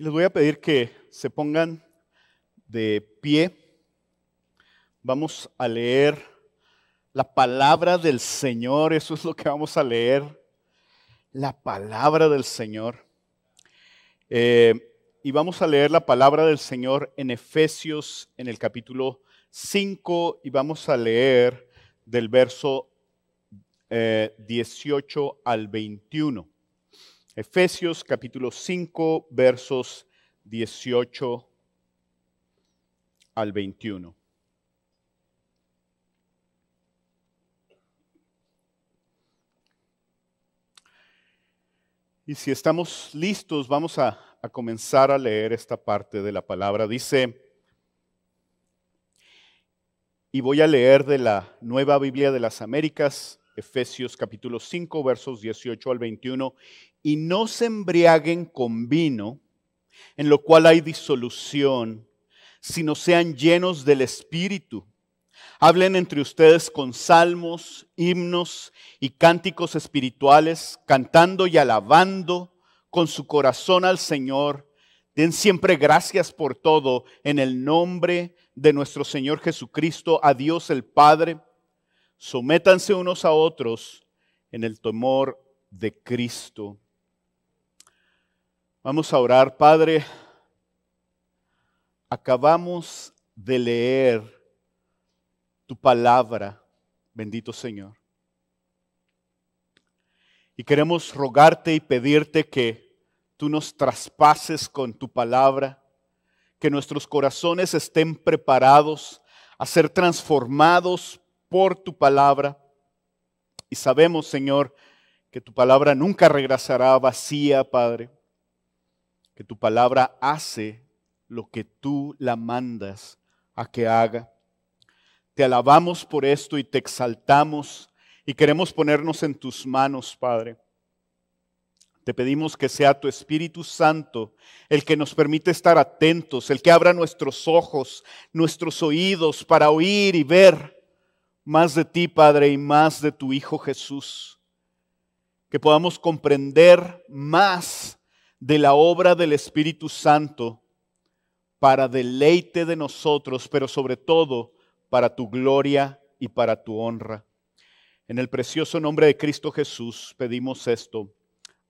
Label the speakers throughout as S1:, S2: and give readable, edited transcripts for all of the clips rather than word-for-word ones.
S1: Y les voy a pedir que se pongan de pie. Vamos a leer la palabra del Señor. Eso es lo que vamos a leer. La palabra del Señor. Y vamos a leer la palabra del Señor en Efesios, en el capítulo 5. Y vamos a leer del verso 18 al 21. Efesios capítulo 5, versos 18 al 21. Y si estamos listos, vamos a comenzar a leer esta parte de la palabra. Dice, y voy a leer de la Nueva Biblia de las Américas, Efesios capítulo 5, versos 18 al 21. Y no se embriaguen con vino, en lo cual hay disolución, sino sean llenos del Espíritu. Hablen entre ustedes con salmos, himnos y cánticos espirituales, cantando y alabando con su corazón al Señor. Den siempre gracias por todo en el nombre de nuestro Señor Jesucristo, a Dios el Padre. Sométanse unos a otros en el temor de Cristo. Vamos a orar. Padre, acabamos de leer tu palabra, bendito Señor. Y queremos rogarte y pedirte que tú nos traspases con tu palabra, que nuestros corazones estén preparados a ser transformados por tu palabra. Y sabemos, Señor, que tu palabra nunca regresará vacía, Padre. Que tu palabra hace lo que tú la mandas a que haga. Te alabamos por esto y te exaltamos y queremos ponernos en tus manos, Padre. Te pedimos que sea tu Espíritu Santo el que nos permite estar atentos, el que abra nuestros ojos, nuestros oídos para oír y ver más de ti, Padre, y más de tu Hijo Jesús. Que podamos comprender más de la obra del Espíritu Santo para deleite de nosotros, pero sobre todo para tu gloria y para tu honra. En el precioso nombre de Cristo Jesús pedimos esto.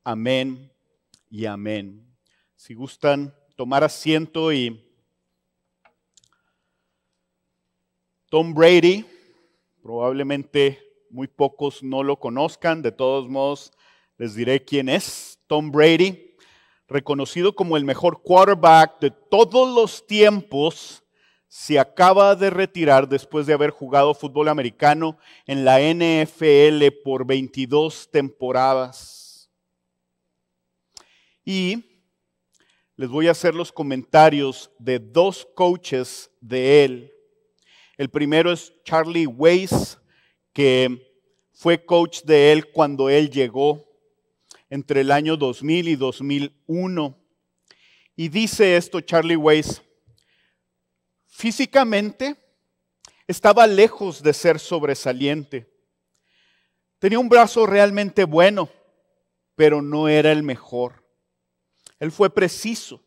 S1: Amén y amén. Si gustan tomar asiento. Y Tom Brady, probablemente muy pocos no lo conozcan, de todos modos les diré quién es. Tom Brady, reconocido como el mejor quarterback de todos los tiempos, se acaba de retirar después de haber jugado fútbol americano en la NFL por 22 temporadas. Y les voy a hacer los comentarios de dos coaches de él. El primero es Charlie Weis, que fue coach de él cuando él llegó entre el año 2000 y 2001. Y dice esto Charlie Weis: físicamente estaba lejos de ser sobresaliente. Tenía un brazo realmente bueno, pero no era el mejor. Él fue preciso,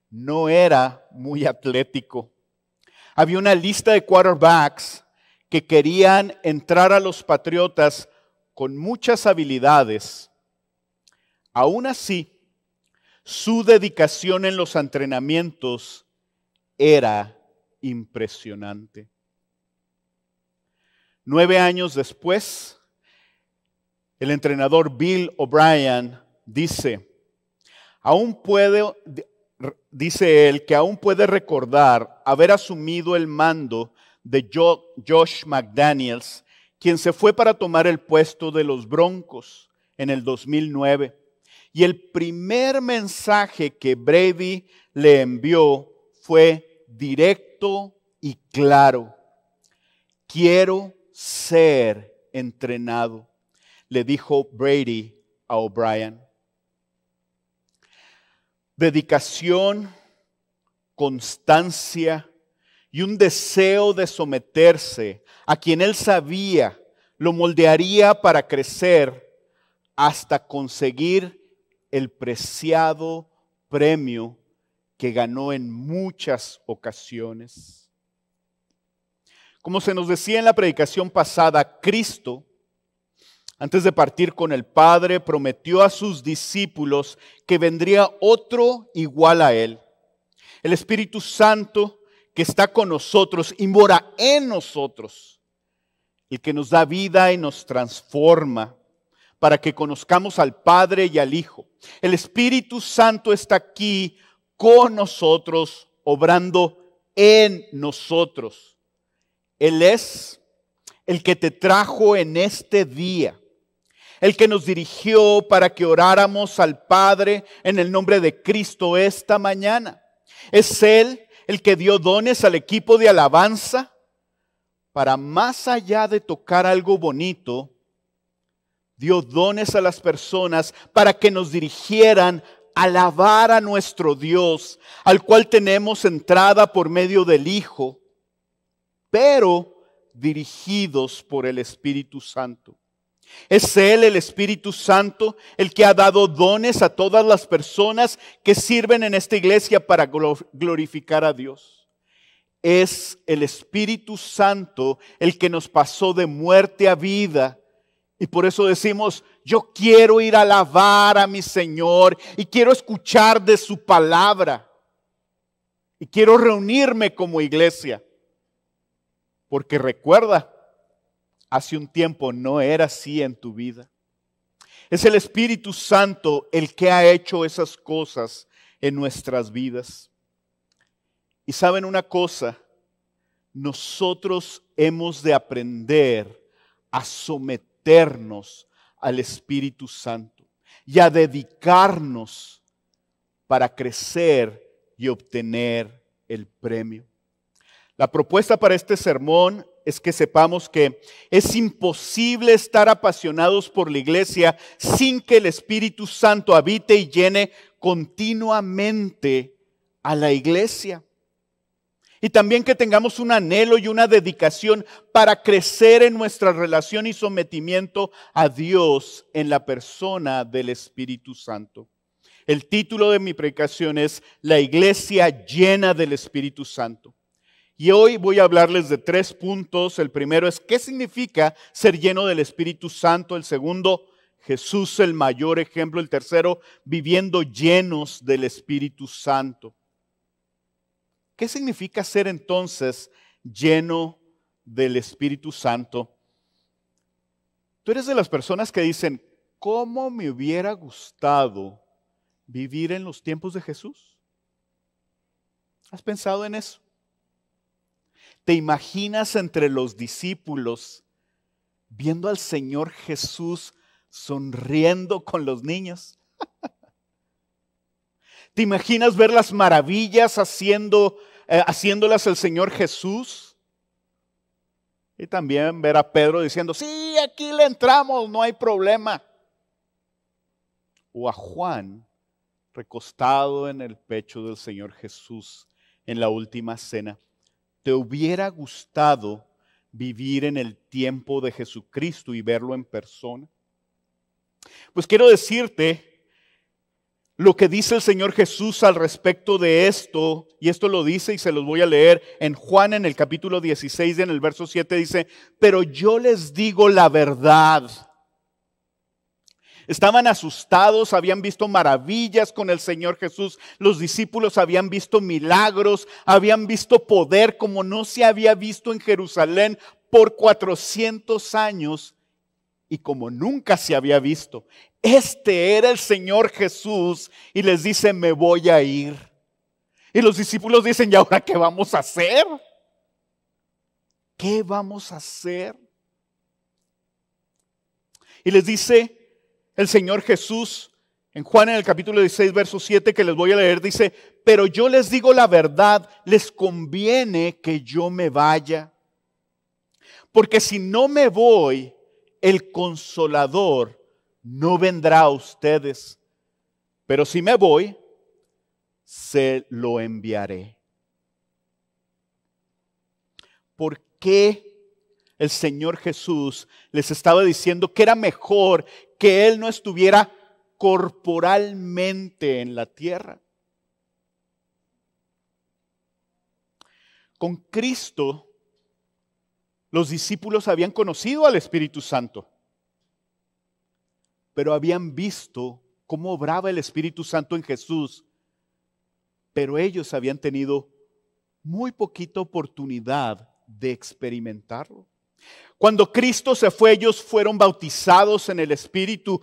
S1: no era muy atlético. Había una lista de quarterbacks que querían entrar a los Patriotas con muchas habilidades. Aún así, su dedicación en los entrenamientos era impresionante. 9 años después, el entrenador Bill O'Brien dice él que aún puede recordar haber asumido el mando de Josh McDaniels, quien se fue para tomar el puesto de los Broncos en el 2009. Y el primer mensaje que Brady le envió fue directo y claro. Quiero ser entrenado, le dijo Brady a O'Brien. Dedicación, constancia y un deseo de someterse a quien él sabía lo moldearía para crecer hasta conseguir el preciado premio que ganó en muchas ocasiones. Como se nos decía en la predicación pasada, Cristo, antes de partir con el Padre, prometió a sus discípulos que vendría otro igual a Él. El Espíritu Santo que está con nosotros y mora en nosotros. El que nos da vida y nos transforma para que conozcamos al Padre y al Hijo. El Espíritu Santo está aquí con nosotros, obrando en nosotros. Él es el que te trajo en este día. El que nos dirigió para que oráramos al Padre en el nombre de Cristo esta mañana. Es Él el que dio dones al equipo de alabanza para, más allá de tocar algo bonito, dio dones a las personas para que nos dirigieran a alabar a nuestro Dios, al cual tenemos entrada por medio del Hijo, pero dirigidos por el Espíritu Santo. Es Él, el Espíritu Santo, el que ha dado dones a todas las personas que sirven en esta iglesia para glorificar a Dios. Es el Espíritu Santo el que nos pasó de muerte a vida. Y por eso decimos, yo quiero ir a alabar a mi Señor y quiero escuchar de su palabra. Y quiero reunirme como iglesia. Porque recuerda, hace un tiempo no era así en tu vida. Es el Espíritu Santo el que ha hecho esas cosas en nuestras vidas. Y saben una cosa, nosotros hemos de aprender a someternos al Espíritu Santo y a dedicarnos para crecer y obtener el premio. La propuesta para este sermón es que sepamos que es imposible estar apasionados por la iglesia sin que el Espíritu Santo habite y llene continuamente a la iglesia. Y también que tengamos un anhelo y una dedicación para crecer en nuestra relación y sometimiento a Dios en la persona del Espíritu Santo. El título de mi predicación es La iglesia llena del Espíritu Santo. Y hoy voy a hablarles de 3 puntos. El primero es ¿qué significa ser lleno del Espíritu Santo? El segundo, Jesús el mayor ejemplo. El tercero, viviendo llenos del Espíritu Santo. ¿Qué significa ser entonces lleno del Espíritu Santo? Tú eres de las personas que dicen, ¿cómo me hubiera gustado vivir en los tiempos de Jesús? ¿Has pensado en eso? ¿Te imaginas entre los discípulos viendo al Señor Jesús sonriendo con los niños? ¿Te imaginas ver las maravillas haciéndolas el Señor Jesús? Y también ver a Pedro diciendo, sí, aquí le entramos, no hay problema. O a Juan recostado en el pecho del Señor Jesús en la última cena. ¿Te hubiera gustado vivir en el tiempo de Jesucristo y verlo en persona? Pues quiero decirte lo que dice el Señor Jesús al respecto de esto, y esto lo dice y se los voy a leer en Juan en el capítulo 16, en el verso 7 dice, pero yo les digo la verdad. Estaban asustados, habían visto maravillas con el Señor Jesús. Los discípulos habían visto milagros, habían visto poder como no se había visto en Jerusalén por 400 años y como nunca se había visto. Este era el Señor Jesús y les dice, me voy a ir. Y los discípulos dicen, ¿y ahora qué vamos a hacer? ¿Qué vamos a hacer? Y les dice el Señor Jesús en Juan en el capítulo 16, verso 7 que les voy a leer, dice, pero yo les digo la verdad, les conviene que yo me vaya. Porque si no me voy, el Consolador no vendrá a ustedes. Pero si me voy, se lo enviaré. ¿Por qué el Señor Jesús les estaba diciendo que era mejor que Él no estuviera corporalmente en la tierra? Con Cristo, los discípulos habían conocido al Espíritu Santo, pero habían visto cómo obraba el Espíritu Santo en Jesús, pero ellos habían tenido muy poquita oportunidad de experimentarlo. Cuando Cristo se fue, ellos fueron bautizados en el Espíritu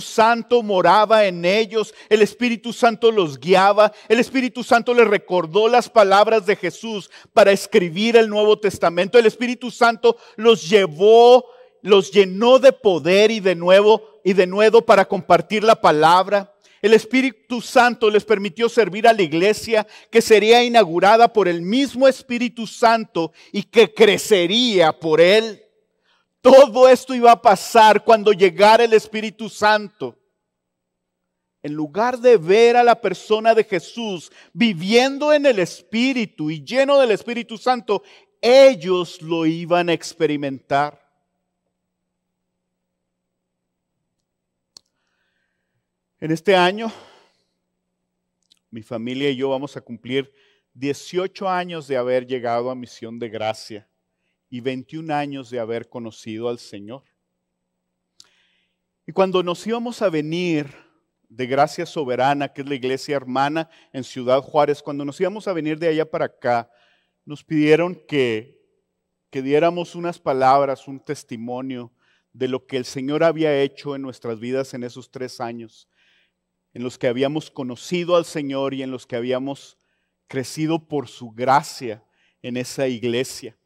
S1: Santo moraba en ellos, el Espíritu Santo los guiaba, el Espíritu Santo les recordó las palabras de Jesús para escribir el Nuevo Testamento, el Espíritu Santo los llevó, los llenó de poder y de nuevo para compartir la palabra. El Espíritu Santo les permitió servir a la iglesia que sería inaugurada por el mismo Espíritu Santo y que crecería por él. Todo esto iba a pasar cuando llegara el Espíritu Santo. En lugar de ver a la persona de Jesús viviendo en el Espíritu y lleno del Espíritu Santo, ellos lo iban a experimentar. En este año, mi familia y yo vamos a cumplir 18 años de haber llegado a Misión de Gracia y 21 años de haber conocido al Señor. Y cuando nos íbamos a venir de Gracia Soberana, que es la iglesia hermana en Ciudad Juárez, cuando nos íbamos a venir de allá para acá, nos pidieron que diéramos unas palabras, un testimonio de lo que el Señor había hecho en nuestras vidas en esos 3 años. En los que habíamos conocido al Señor y en los que habíamos crecido por su gracia en esa iglesia.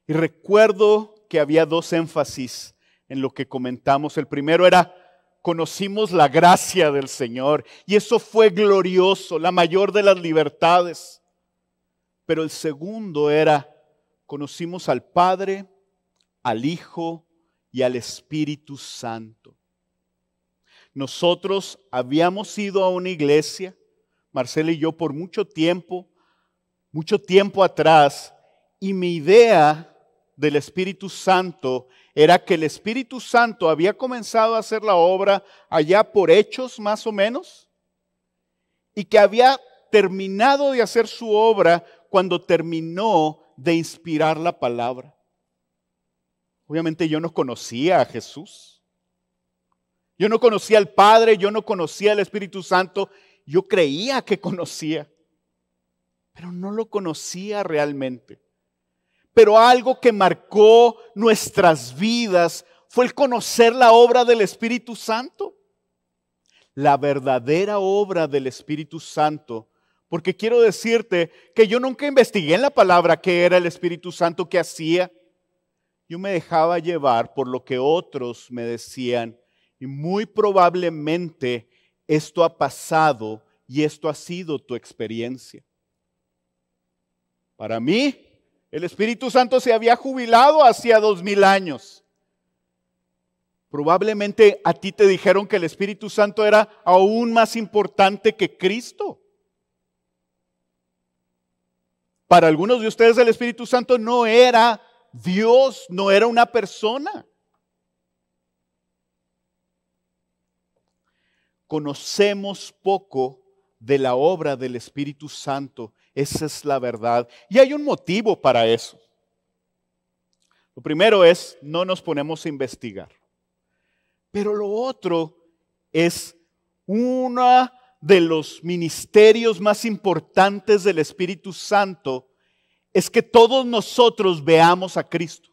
S1: Y recuerdo que había 2 énfasis en lo que comentamos. El primero era, conocimos la gracia del Señor y eso fue glorioso, la mayor de las libertades. Pero el segundo era, conocimos al Padre, al Hijo y al Espíritu Santo. Nosotros habíamos ido a una iglesia, Marcela y yo, por mucho tiempo atrás, y mi idea del Espíritu Santo era que el Espíritu Santo había comenzado a hacer la obra allá por Hechos más o menos, y que había terminado de hacer su obra cuando terminó de inspirar la palabra. Obviamente yo no conocía a Jesús. Yo no conocía al Padre, yo no conocía al Espíritu Santo. Yo creía que conocía, pero no lo conocía realmente. Pero algo que marcó nuestras vidas fue el conocer la obra del Espíritu Santo. La verdadera obra del Espíritu Santo. Porque quiero decirte que yo nunca investigué en la palabra qué era el Espíritu Santo que hacía. Yo me dejaba llevar por lo que otros me decían. Y muy probablemente esto ha pasado y esto ha sido tu experiencia. Para mí, el Espíritu Santo se había jubilado hacía 2000 años. Probablemente a ti te dijeron que el Espíritu Santo era aún más importante que Cristo. Para algunos de ustedes el Espíritu Santo no era Dios, no era una persona. Conocemos poco de la obra del Espíritu Santo. Esa es la verdad. Y hay un motivo para eso. Lo primero es, no nos ponemos a investigar. Pero lo otro es uno de los ministerios más importantes del Espíritu Santo, es que todos nosotros veamos a Cristo.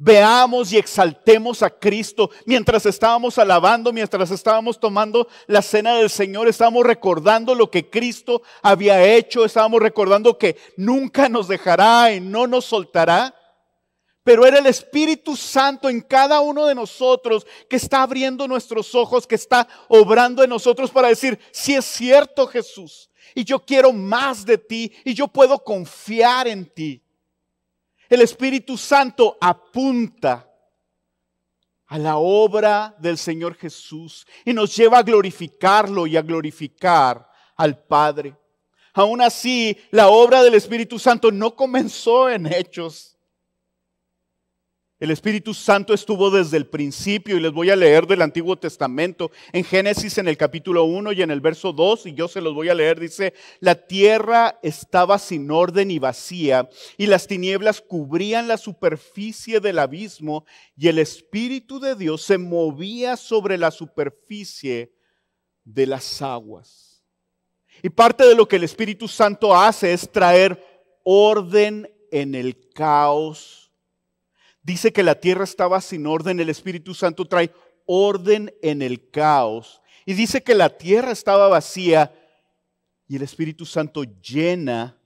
S1: Veamos y exaltemos a Cristo. Mientras estábamos alabando, mientras estábamos tomando la cena del Señor, estábamos recordando lo que Cristo había hecho. Estábamos recordando que nunca nos dejará y no nos soltará. Pero era el Espíritu Santo en cada uno de nosotros que está abriendo nuestros ojos, que está obrando en nosotros para decir, sí es cierto, Jesús, y yo quiero más de ti y yo puedo confiar en ti. El Espíritu Santo apunta a la obra del Señor Jesús y nos lleva a glorificarlo y a glorificar al Padre. Aún así, la obra del Espíritu Santo no comenzó en Hechos. El Espíritu Santo estuvo desde el principio y les voy a leer del Antiguo Testamento. En Génesis en el capítulo 1 y en el verso 2, y yo se los voy a leer, dice: la tierra estaba sin orden y vacía, y las tinieblas cubrían la superficie del abismo, y el Espíritu de Dios se movía sobre la superficie de las aguas. Y parte de lo que el Espíritu Santo hace es traer orden en el caos. Dice que la tierra estaba sin orden, el Espíritu Santo trae orden en el caos. Y dice que la tierra estaba vacía y el Espíritu Santo llena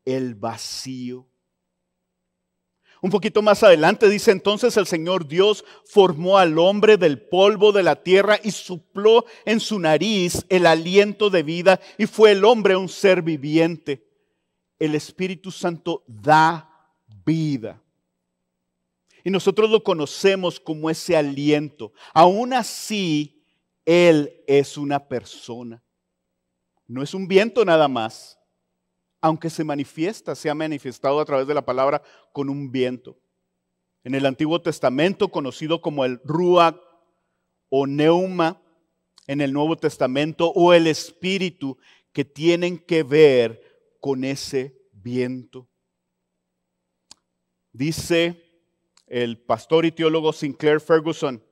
S1: el vacío. Un poquito más adelante dice: entonces el Señor Dios formó al hombre del polvo de la tierra y sopló en su nariz el aliento de vida, y fue el hombre un ser viviente. El Espíritu Santo da vida. Y nosotros lo conocemos como ese aliento. Aún así, Él es una persona. No es un viento nada más. Aunque se ha manifestado a través de la palabra con un viento. En el Antiguo Testamento, conocido como el Ruach o Neuma, en el Nuevo Testamento, o el Espíritu, que tienen que ver con ese viento. Dice el pastor y teólogo Sinclair Ferguson: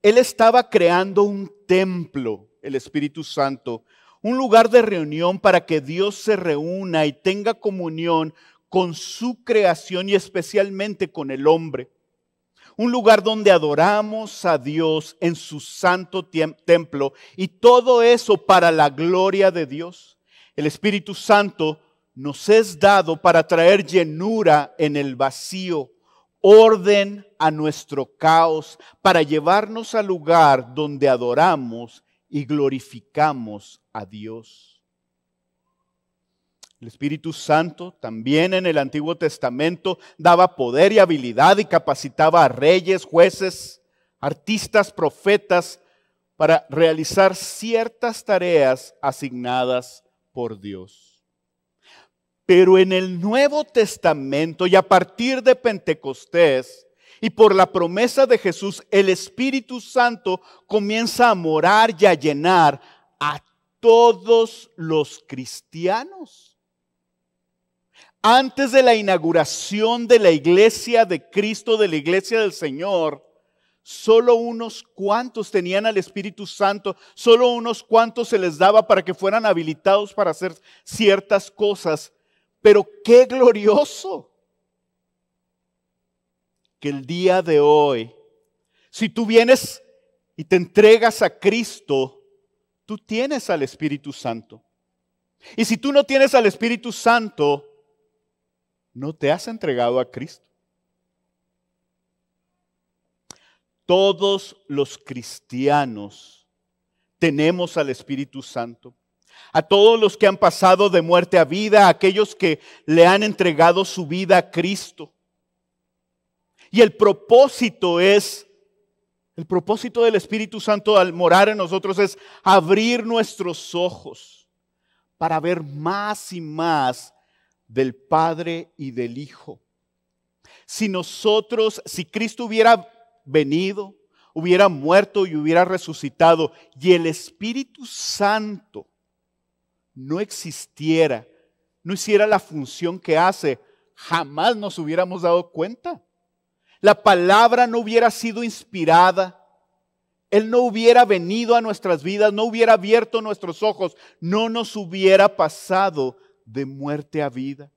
S1: él estaba creando un templo, el Espíritu Santo, un lugar de reunión para que Dios se reúna y tenga comunión con su creación y especialmente con el hombre. Un lugar donde adoramos a Dios en su santo templo, y todo eso para la gloria de Dios. El Espíritu Santo nos es dado para traer llenura en el vacío, orden a nuestro caos, para llevarnos al lugar donde adoramos y glorificamos a Dios. El Espíritu Santo también en el Antiguo Testamento daba poder y habilidad y capacitaba a reyes, jueces, artistas, profetas para realizar ciertas tareas asignadas por Dios. Pero en el Nuevo Testamento y a partir de Pentecostés y por la promesa de Jesús, el Espíritu Santo comienza a morar y a llenar a todos los cristianos. Antes de la inauguración de la iglesia de Cristo, de la iglesia del Señor, solo unos cuantos tenían al Espíritu Santo, solo unos cuantos se les daba para que fueran habilitados para hacer ciertas cosas. Pero qué glorioso que el día de hoy, si tú vienes y te entregas a Cristo, tú tienes al Espíritu Santo. Y si tú no tienes al Espíritu Santo, no te has entregado a Cristo. Todos los cristianos tenemos al Espíritu Santo. A todos los que han pasado de muerte a vida, a aquellos que le han entregado su vida a Cristo. Y el propósito del Espíritu Santo al morar en nosotros es abrir nuestros ojos para ver más y más del Padre y del Hijo. Si Cristo hubiera venido, hubiera muerto y hubiera resucitado, y el Espíritu Santo no existiera, no hiciera la función que hace, jamás nos hubiéramos dado cuenta. La palabra no hubiera sido inspirada, Él no hubiera venido a nuestras vidas, no hubiera abierto nuestros ojos, no nos hubiera pasado de muerte a vida.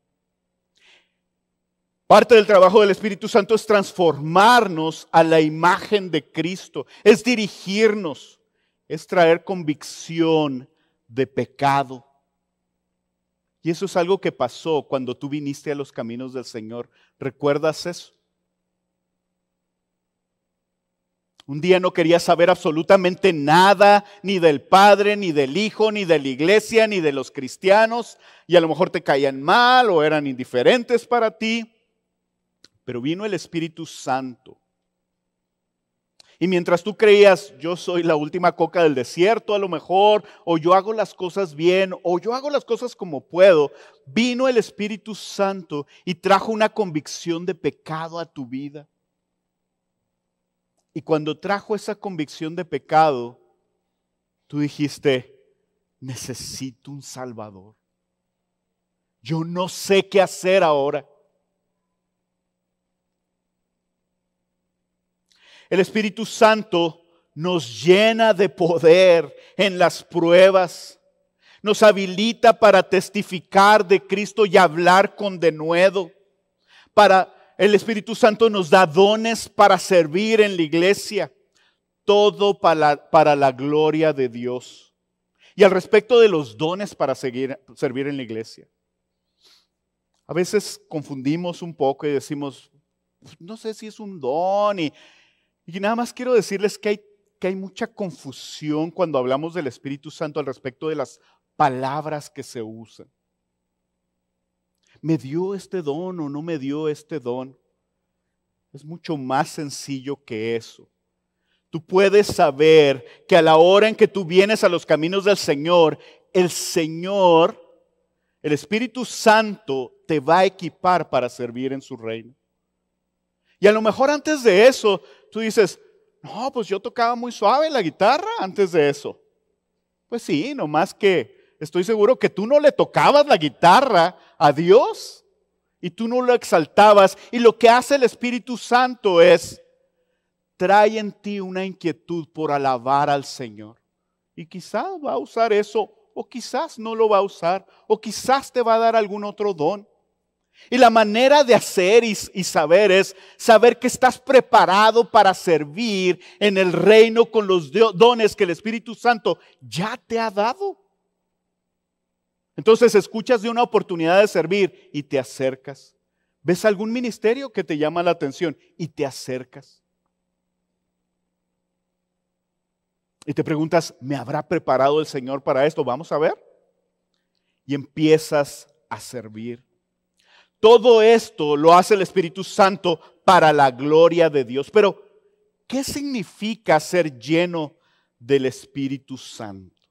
S1: Parte del trabajo del Espíritu Santo es transformarnos a la imagen de Cristo, es dirigirnos, es traer convicción de pecado. Y eso es algo que pasó cuando tú viniste a los caminos del Señor. ¿Recuerdas eso? Un día no querías saber absolutamente nada, ni del Padre, ni del Hijo, ni de la iglesia, ni de los cristianos. Y a lo mejor te caían mal o eran indiferentes para ti. Pero vino el Espíritu Santo. Y mientras tú creías, yo soy la última coca del desierto a lo mejor, o yo hago las cosas bien, o yo hago las cosas como puedo, vino el Espíritu Santo y trajo una convicción de pecado a tu vida. Y cuando trajo esa convicción de pecado, tú dijiste, necesito un Salvador. Yo no sé qué hacer ahora. El Espíritu Santo nos llena de poder en las pruebas. Nos habilita para testificar de Cristo y hablar con denuedo. El Espíritu Santo nos da dones para servir en la iglesia. Todo para la gloria de Dios. Y al respecto de los dones para servir en la iglesia. A veces confundimos un poco y decimos, no sé si es un don. Y nada más quiero decirles que hay mucha confusión cuando hablamos del Espíritu Santo al respecto de las palabras que se usan. ¿Me dio este don o no me dio este don? Es mucho más sencillo que eso. Tú puedes saber que a la hora en que tú vienes a los caminos del Señor, el Espíritu Santo, te va a equipar para servir en su reino. Y a lo mejor antes de eso, tú dices, no, pues yo tocaba muy suave la guitarra antes de eso. Pues sí, nomás que estoy seguro que tú no le tocabas la guitarra a Dios y tú no lo exaltabas. Y lo que hace el Espíritu Santo es, trae en ti una inquietud por alabar al Señor. Y quizás va a usar eso, o quizás no lo va a usar, o quizás te va a dar algún otro don. Y la manera de hacer y saber es saber que estás preparado para servir en el reino con los dones que el Espíritu Santo ya te ha dado. Entonces escuchas de una oportunidad de servir y te acercas. ¿Ves algún ministerio que te llama la atención y te acercas? Y te preguntas, ¿me habrá preparado el Señor para esto? Vamos a ver. Y empiezas a servir. Todo esto lo hace el Espíritu Santo para la gloria de Dios. Pero, ¿qué significa ser lleno del Espíritu Santo?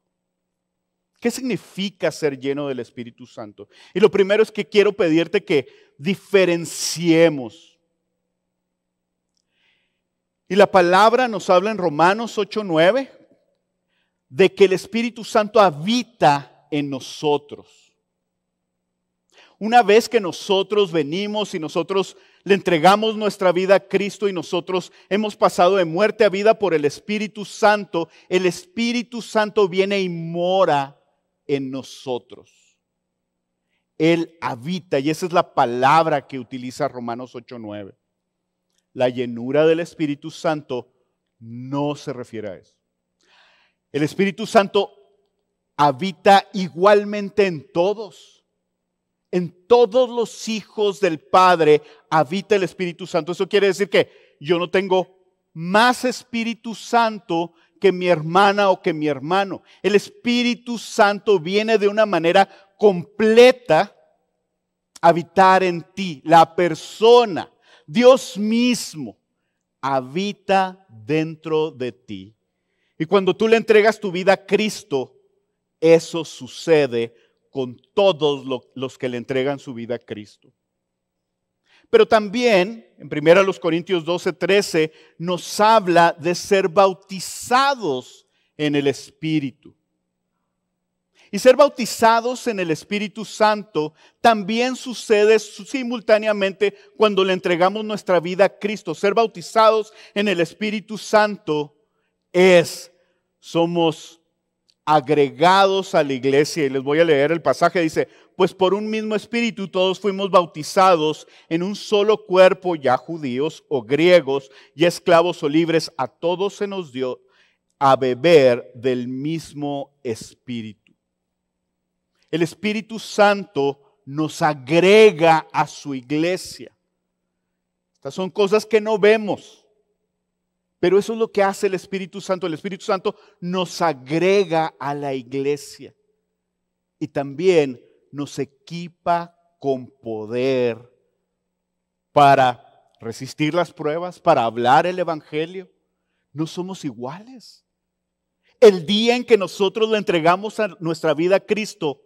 S1: ¿Qué significa ser lleno del Espíritu Santo? Y lo primero es que quiero pedirte que diferenciemos. Y la palabra nos habla en Romanos 8:9 de que el Espíritu Santo habita en nosotros. Una vez que nosotros venimos y nosotros le entregamos nuestra vida a Cristo y nosotros hemos pasado de muerte a vida por el Espíritu Santo, el Espíritu Santo viene y mora en nosotros. Él habita, y esa es la palabra que utiliza Romanos 8:9. La llenura del Espíritu Santo no se refiere a eso. El Espíritu Santo habita igualmente en todos. En todos los hijos del Padre habita el Espíritu Santo. Eso quiere decir que yo no tengo más Espíritu Santo que mi hermana o que mi hermano. El Espíritu Santo viene de una manera completa a habitar en ti. La persona, Dios mismo, habita dentro de ti. Y cuando tú le entregas tu vida a Cristo, eso sucede con todos los que le entregan su vida a Cristo. Pero también, en 1 Corintios 12:13, nos habla de ser bautizados en el Espíritu. Y ser bautizados en el Espíritu Santo también sucede simultáneamente cuando le entregamos nuestra vida a Cristo. Ser bautizados en el Espíritu Santo somos agregados a la iglesia. Y les voy a leer el pasaje. Dice, pues por un mismo espíritu todos fuimos bautizados en un solo cuerpo, ya judíos o griegos, ya esclavos o libres, a todos se nos dio a beber del mismo espíritu. El Espíritu Santo nos agrega a su iglesia. Estas son cosas que no vemos. Pero eso es lo que hace el Espíritu Santo. El Espíritu Santo nos agrega a la iglesia y también nos equipa con poder para resistir las pruebas, para hablar el Evangelio. No somos iguales. El día en que nosotros le entregamos a nuestra vida a Cristo,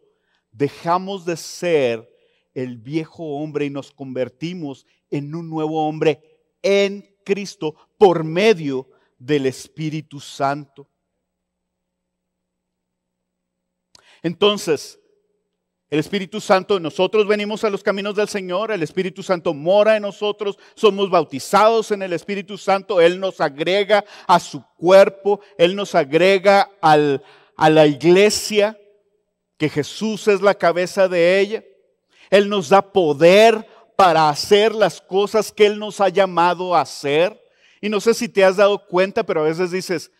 S1: dejamos de ser el viejo hombre y nos convertimos en un nuevo hombre en Cristo por medio del Espíritu Santo. Entonces, el Espíritu Santo, nosotros venimos a los caminos del Señor, el Espíritu Santo mora en nosotros, somos bautizados en el Espíritu Santo, Él nos agrega a su cuerpo, Él nos agrega a la iglesia, que Jesús es la cabeza de ella. Él nos da poder para hacer las cosas que Él nos ha llamado a hacer. Y no sé si te has dado cuenta, pero a veces dices,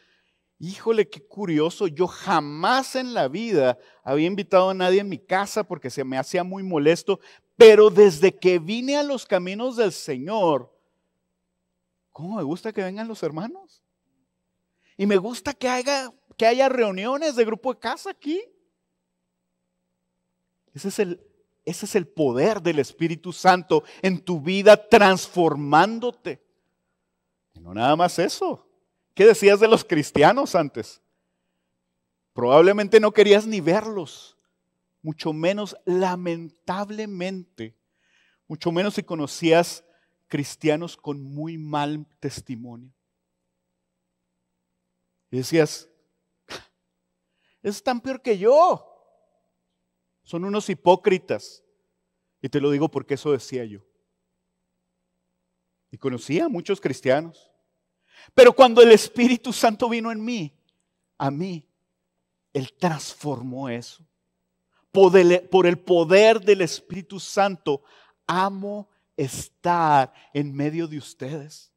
S1: híjole, qué curioso, yo jamás en la vida había invitado a nadie en mi casa porque se me hacía muy molesto, pero desde que vine a los caminos del Señor, ¿cómo me gusta que vengan los hermanos? Y me gusta que haya reuniones de grupo de casa aquí. Ese es el poder del Espíritu Santo en tu vida transformándote. Y no nada más eso. ¿Qué decías de los cristianos antes? Probablemente no querías ni verlos, mucho menos, lamentablemente, mucho menos si conocías cristianos con muy mal testimonio. Y decías, es tan peor que yo. Son unos hipócritas. Y te lo digo porque eso decía yo. Y conocía a muchos cristianos. Pero cuando el Espíritu Santo vino en mí, a mí, Él transformó eso. Por el poder del Espíritu Santo, amo estar en medio de ustedes.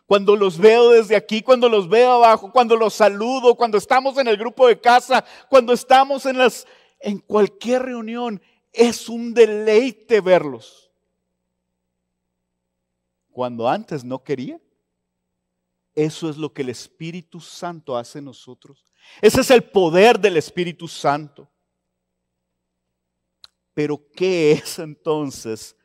S1: Cuando los veo desde aquí, cuando los veo abajo, cuando los saludo, cuando estamos en el grupo de casa, cuando estamos en cualquier reunión, es un deleite verlos. Cuando antes no quería. Eso es lo que el Espíritu Santo hace en nosotros. Ese es el poder del Espíritu Santo. Pero ¿qué es entonces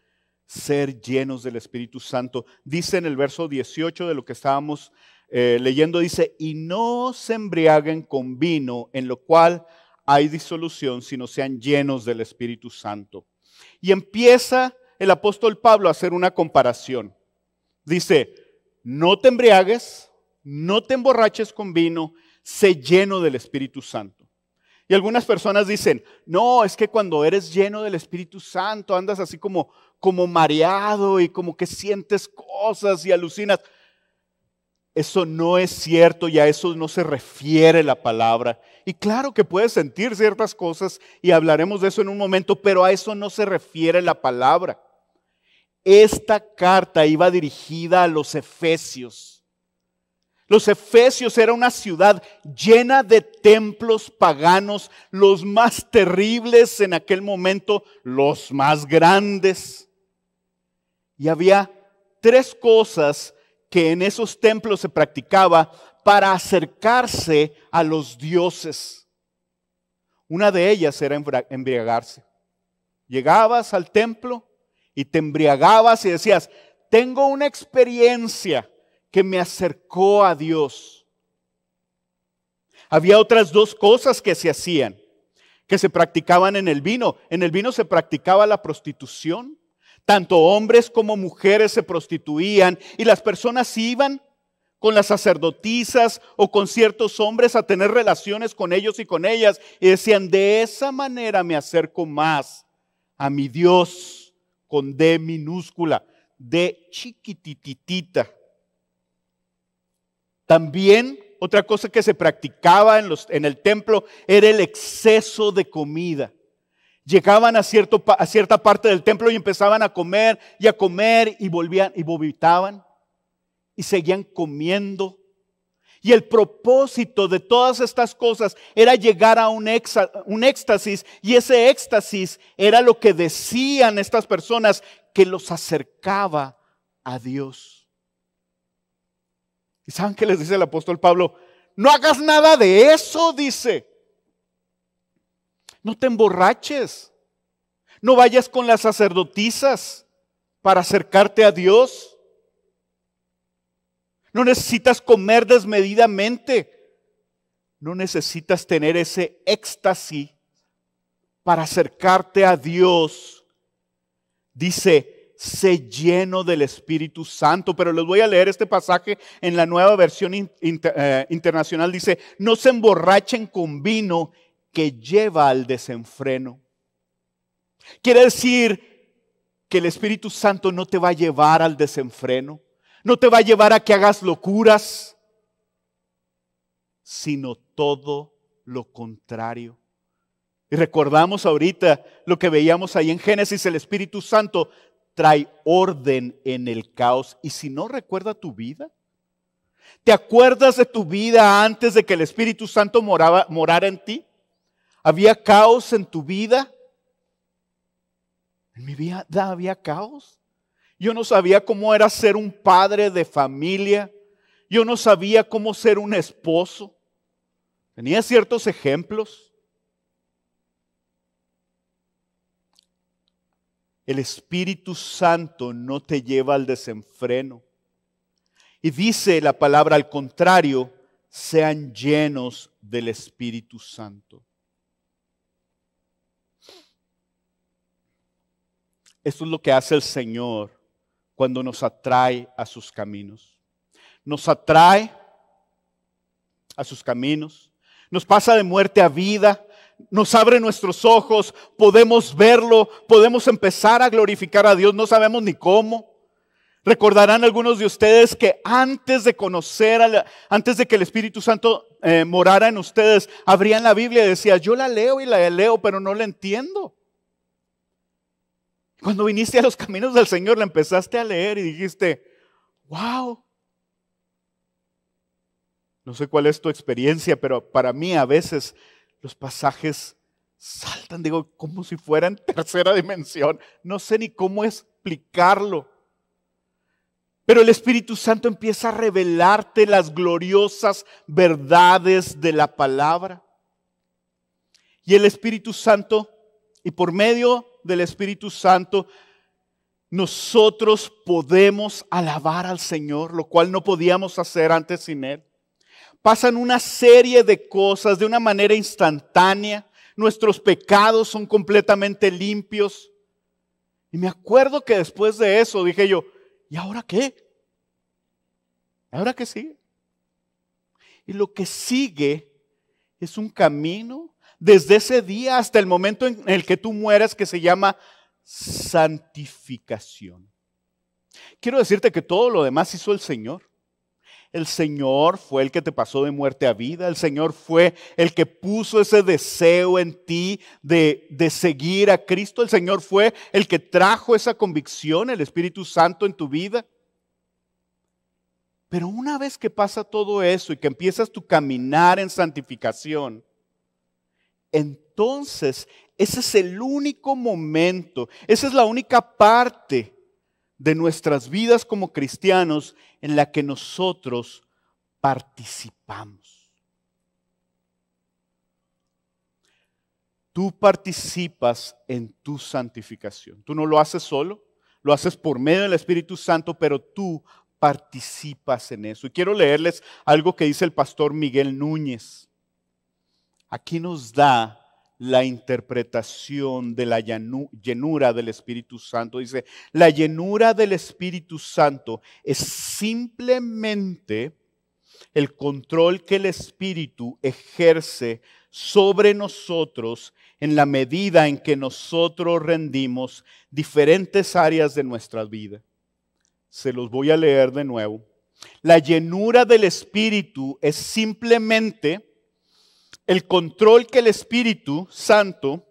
S1: ser llenos del Espíritu Santo? Dice en el verso 18 de lo que estábamos leyendo, dice, y no se embriaguen con vino, en lo cual hay disolución, sino sean llenos del Espíritu Santo. Y empieza el apóstol Pablo a hacer una comparación. Dice, no te embriagues, no te emborraches con vino, sé lleno del Espíritu Santo. Y algunas personas dicen, no, es que cuando eres lleno del Espíritu Santo andas así como mareado y como que sientes cosas y alucinas. Eso no es cierto y a eso no se refiere la palabra. Y claro que puedes sentir ciertas cosas y hablaremos de eso en un momento, pero a eso no se refiere la palabra. Esta carta iba dirigida a los efesios. Los efesios era una ciudad llena de templos paganos, los más terribles en aquel momento, los más grandes. Y había tres cosas que en esos templos se practicaba para acercarse a los dioses. Una de ellas era embriagarse. Llegabas al templo y te embriagabas y decías, tengo una experiencia que me acercó a Dios. Había otras dos cosas que se hacían, que se practicaban en el vino. En el vino se practicaba la prostitución. Tanto hombres como mujeres se prostituían y las personas iban con las sacerdotisas o con ciertos hombres a tener relaciones con ellos y con ellas y decían, de esa manera me acerco más a mi Dios. Con D minúscula, D chiquititita. También otra cosa que se practicaba en el templo era el exceso de comida. Llegaban a cierta parte del templo y empezaban a comer y volvían y vomitaban y seguían comiendo. Y el propósito de todas estas cosas era llegar a un éxtasis, y ese éxtasis era lo que decían estas personas que los acercaba a Dios. ¿Y saben qué les dice el apóstol Pablo? No hagas nada de eso, dice. No te emborraches. No vayas con las sacerdotisas para acercarte a Dios. No necesitas comer desmedidamente. No necesitas tener ese éxtasis para acercarte a Dios. Dice, sé lleno del Espíritu Santo. Pero les voy a leer este pasaje en la Nueva Versión Internacional. Dice, no se emborrachen con vino que lleva al desenfreno. Quiere decir que el Espíritu Santo no te va a llevar al desenfreno, no te va a llevar a que hagas locuras, sino todo lo contrario. Y recordamos ahorita lo que veíamos ahí en Génesis, el Espíritu Santo trae orden en el caos. Y si no recuerda tu vida, ¿te acuerdas de tu vida antes de que el Espíritu Santo morara en ti? ¿Había caos en tu vida? En mi vida había caos. Yo no sabía cómo era ser un padre de familia. Yo no sabía cómo ser un esposo. Tenía ciertos ejemplos. El Espíritu Santo no te lleva al desenfreno. Y dice la palabra al contrario, sean llenos del Espíritu Santo. Esto es lo que hace el Señor cuando nos atrae a sus caminos. Nos atrae a sus caminos, nos pasa de muerte a vida, nos abre nuestros ojos, podemos verlo, podemos empezar a glorificar a Dios, no sabemos ni cómo. Recordarán algunos de ustedes que antes de antes de que el Espíritu Santo morara en ustedes, abrían la Biblia y decían, yo la leo y la leo, pero no la entiendo. Cuando viniste a los caminos del Señor, la empezaste a leer y dijiste, wow. No sé cuál es tu experiencia, pero para mí a veces los pasajes saltan, digo, como si fueran tercera dimensión. No sé ni cómo explicarlo. Pero el Espíritu Santo empieza a revelarte las gloriosas verdades de la palabra. Y el Espíritu Santo, y por medio del Espíritu Santo, nosotros podemos alabar al Señor, lo cual no podíamos hacer antes sin Él. Pasan una serie de cosas de una manera instantánea. Nuestros pecados son completamente limpios. Y me acuerdo que después de eso dije yo, ¿y ahora qué? ¿Ahora qué sigue? Y lo que sigue es un camino desde ese día hasta el momento en el que tú mueras que se llama santificación. Quiero decirte que todo lo demás hizo el Señor. El Señor fue el que te pasó de muerte a vida. El Señor fue el que puso ese deseo en ti de seguir a Cristo. El Señor fue el que trajo esa convicción, el Espíritu Santo en tu vida. Pero una vez que pasa todo eso y que empiezas tu caminar en santificación, entonces ese es el único momento, esa es la única parte de nuestras vidas como cristianos en la que nosotros participamos. Tú participas en tu santificación. Tú no lo haces solo, lo haces por medio del Espíritu Santo, pero tú participas en eso. Y quiero leerles algo que dice el pastor Miguel Núñez. Aquí nos da la interpretación de la llenura del Espíritu Santo. Dice, la llenura del Espíritu Santo es simplemente el control que el Espíritu ejerce sobre nosotros en la medida en que nosotros rendimos diferentes áreas de nuestra vida. Se los voy a leer de nuevo. La llenura del Espíritu es simplemente el control que el Espíritu Santo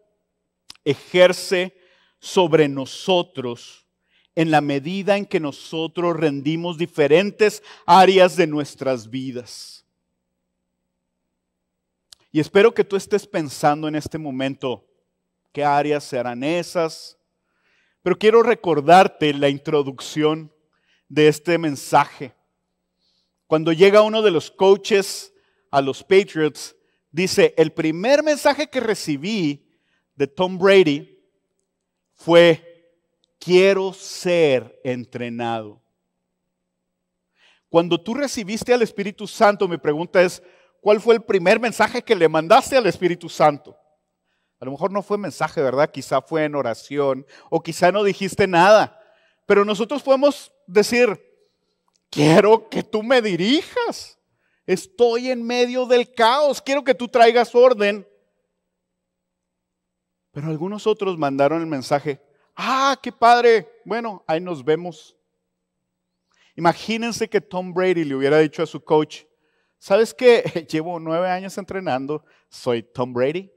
S1: ejerce sobre nosotros en la medida en que nosotros rendimos diferentes áreas de nuestras vidas. Y espero que tú estés pensando en este momento, ¿qué áreas serán esas? Pero quiero recordarte la introducción de este mensaje. Cuando llega uno de los coaches a los Patriots, dice, el primer mensaje que recibí de Tom Brady fue, quiero ser entrenado. Cuando tú recibiste al Espíritu Santo, mi pregunta es, ¿cuál fue el primer mensaje que le mandaste al Espíritu Santo? A lo mejor no fue mensaje, ¿verdad? Quizá fue en oración o quizá no dijiste nada. Pero nosotros podemos decir, quiero que tú me dirijas. Estoy en medio del caos, quiero que tú traigas orden. Pero algunos otros mandaron el mensaje, qué padre, bueno, ahí nos vemos. Imagínense que Tom Brady le hubiera dicho a su coach, ¿sabes qué? Llevo 9 años entrenando, soy Tom Brady.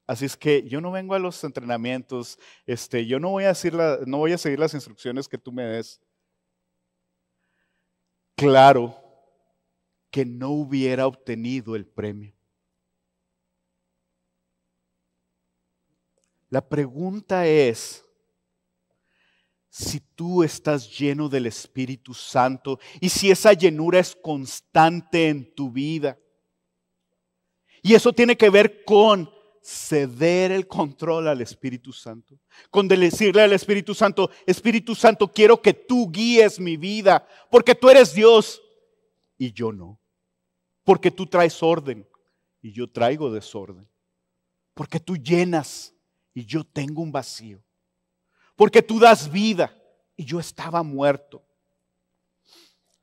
S1: Así es que yo no vengo a los entrenamientos, yo no voy a seguir las instrucciones que tú me des. Claro que no hubiera obtenido el premio. La pregunta es, si tú estás lleno del Espíritu Santo y si esa llenura es constante en tu vida. Y eso tiene que ver con ceder el control al Espíritu Santo. Con decirle al Espíritu Santo, quiero que tú guíes mi vida, porque tú eres Dios y yo no. Porque tú traes orden y yo traigo desorden. Porque tú llenas y yo tengo un vacío. Porque tú das vida y yo estaba muerto.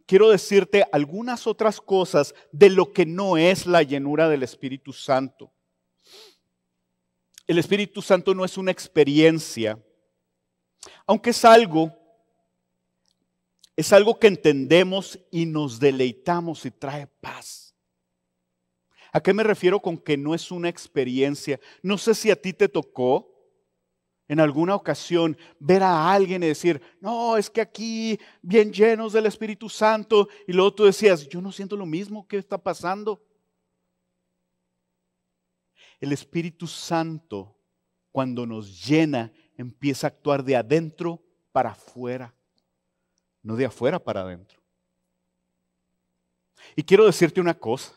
S1: Quiero decirte algunas otras cosas de lo que no es la llenura del Espíritu Santo. El Espíritu Santo no es una experiencia, aunque es algo que entendemos y nos deleitamos y trae paz. ¿A qué me refiero con que no es una experiencia? No sé si a ti te tocó en alguna ocasión ver a alguien y decir, no, es que aquí bien llenos del Espíritu Santo, y luego tú decías, yo no siento lo mismo, ¿qué está pasando? El Espíritu Santo, cuando nos llena, empieza a actuar de adentro para afuera, no de afuera para adentro. Y quiero decirte una cosa.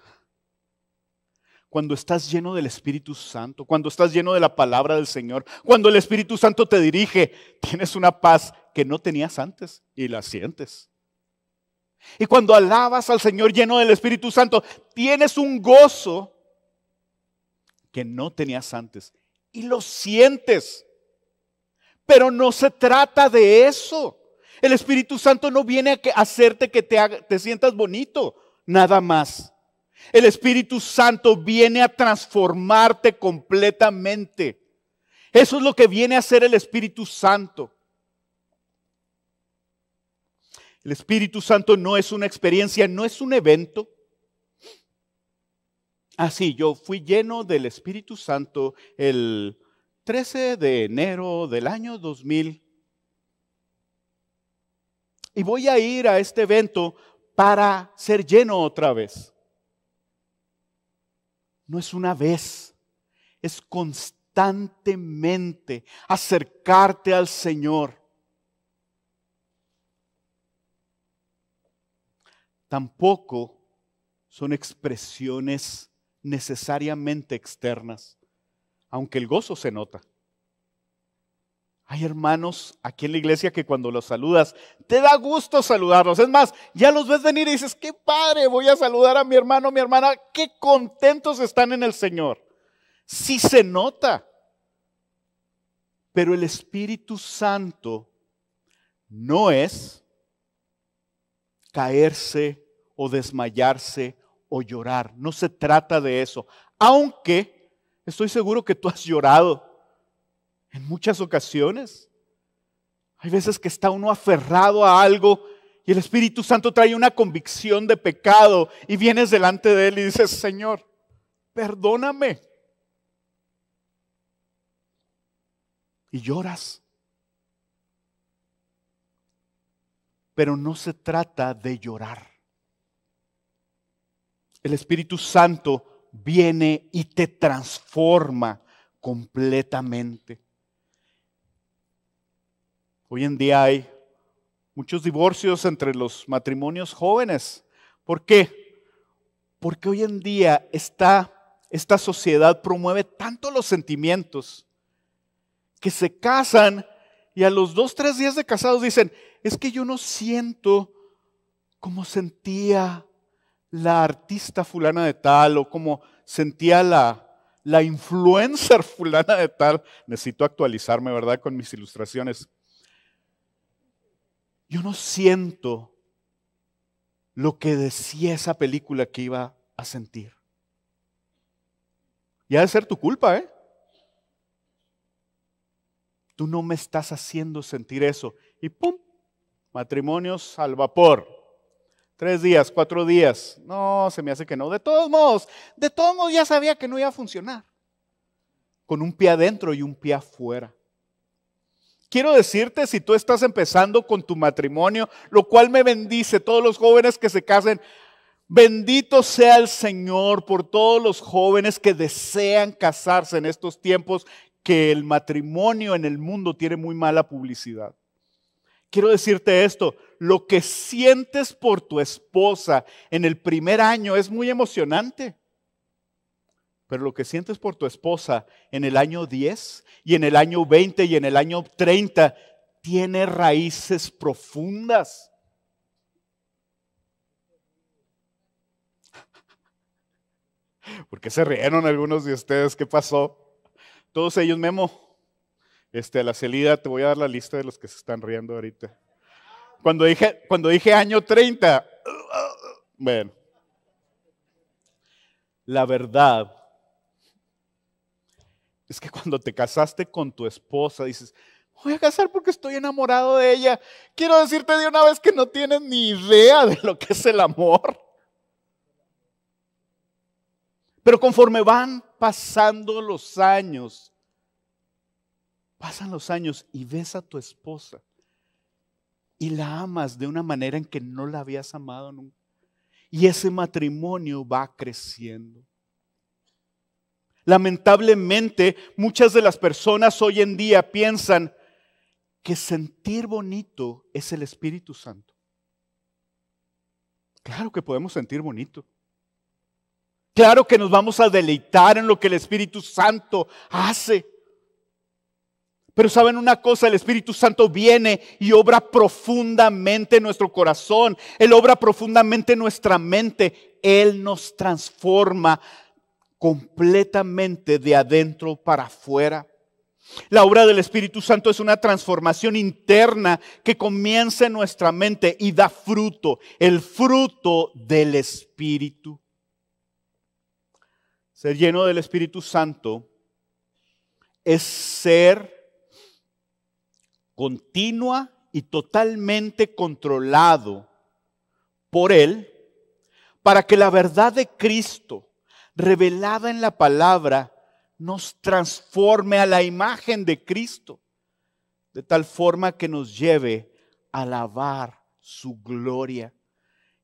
S1: Cuando estás lleno del Espíritu Santo, cuando estás lleno de la palabra del Señor, cuando el Espíritu Santo te dirige, tienes una paz que no tenías antes y la sientes. Y cuando alabas al Señor lleno del Espíritu Santo, tienes un gozo que no tenías antes y lo sientes. Pero no se trata de eso. El Espíritu Santo no viene a hacerte que te sientas bonito, nada más. El Espíritu Santo viene a transformarte completamente. Eso es lo que viene a hacer el Espíritu Santo. El Espíritu Santo no es una experiencia, no es un evento. Sí, yo fui lleno del Espíritu Santo el 13 de enero del año 2000. Y voy a ir a este evento para ser lleno otra vez. No es una vez, es constantemente acercarte al Señor. Tampoco son expresiones necesariamente externas, aunque el gozo se nota. Hay hermanos aquí en la iglesia que cuando los saludas, te da gusto saludarlos. Es más, ya los ves venir y dices, qué padre, voy a saludar a mi hermano, mi hermana, qué contentos están en el Señor. Sí se nota. Pero el Espíritu Santo no es caerse o desmayarse o llorar. No se trata de eso. Aunque estoy seguro que tú has llorado en muchas ocasiones. Hay veces que está uno aferrado a algo y el Espíritu Santo trae una convicción de pecado y vienes delante de Él y dices, Señor, perdóname. Y lloras. Pero no se trata de llorar. El Espíritu Santo viene y te transforma completamente. Hoy en día hay muchos divorcios entre los matrimonios jóvenes. ¿Por qué? Porque hoy en día esta sociedad promueve tanto los sentimientos que se casan y a los 2, 3 días de casados dicen, es que yo no siento como sentía la artista fulana de tal o como sentía la influencer fulana de tal. Necesito actualizarme, ¿verdad? Con mis ilustraciones. yo no siento lo que decía esa película que iba a sentir. Y ha de ser tu culpa, ¿eh? Tú no me estás haciendo sentir eso. Y ¡pum! Matrimonios al vapor. 3 días, 4 días. No, se me hace que no. De todos modos ya sabía que no iba a funcionar. Con un pie adentro y un pie afuera. Quiero decirte, si tú estás empezando con tu matrimonio, lo cual me bendice, todos los jóvenes que se casen, bendito sea el Señor por todos los jóvenes que desean casarse en estos tiempos que el matrimonio en el mundo tiene muy mala publicidad. Quiero decirte esto, lo que sientes por tu esposa en el primer año es muy emocionante. Pero lo que sientes por tu esposa en el año 10 y en el año 20 y en el año 30 tiene raíces profundas. ¿Por qué se rieron algunos de ustedes? ¿Qué pasó? Todos ellos, Memo. A la salida te voy a dar la lista de los que se están riendo ahorita. Cuando dije año 30, bueno, la verdad es que cuando te casaste con tu esposa, dices, voy a casar porque estoy enamorado de ella. Quiero decirte de una vez que no tienes ni idea de lo que es el amor. Pero conforme van pasando los años, pasan los años y ves a tu esposa y la amas de una manera en que no la habías amado nunca. Y ese matrimonio va creciendo. Lamentablemente, muchas de las personas hoy en día piensan que sentir bonito es el Espíritu Santo. Claro que podemos sentir bonito. Claro que nos vamos a deleitar en lo que el Espíritu Santo hace. Pero ¿saben una cosa? El Espíritu Santo viene y obra profundamente en nuestro corazón. Él obra profundamente en nuestra mente. Él nos transforma completamente de adentro para afuera. La obra del Espíritu Santo es una transformación interna que comienza en nuestra mente y da fruto, el fruto del Espíritu. Ser lleno del Espíritu Santo es ser continua y totalmente controlado por Él para que la verdad de Cristo revelada en la palabra nos transforme a la imagen de Cristo, de tal forma que nos lleve a alabar su gloria.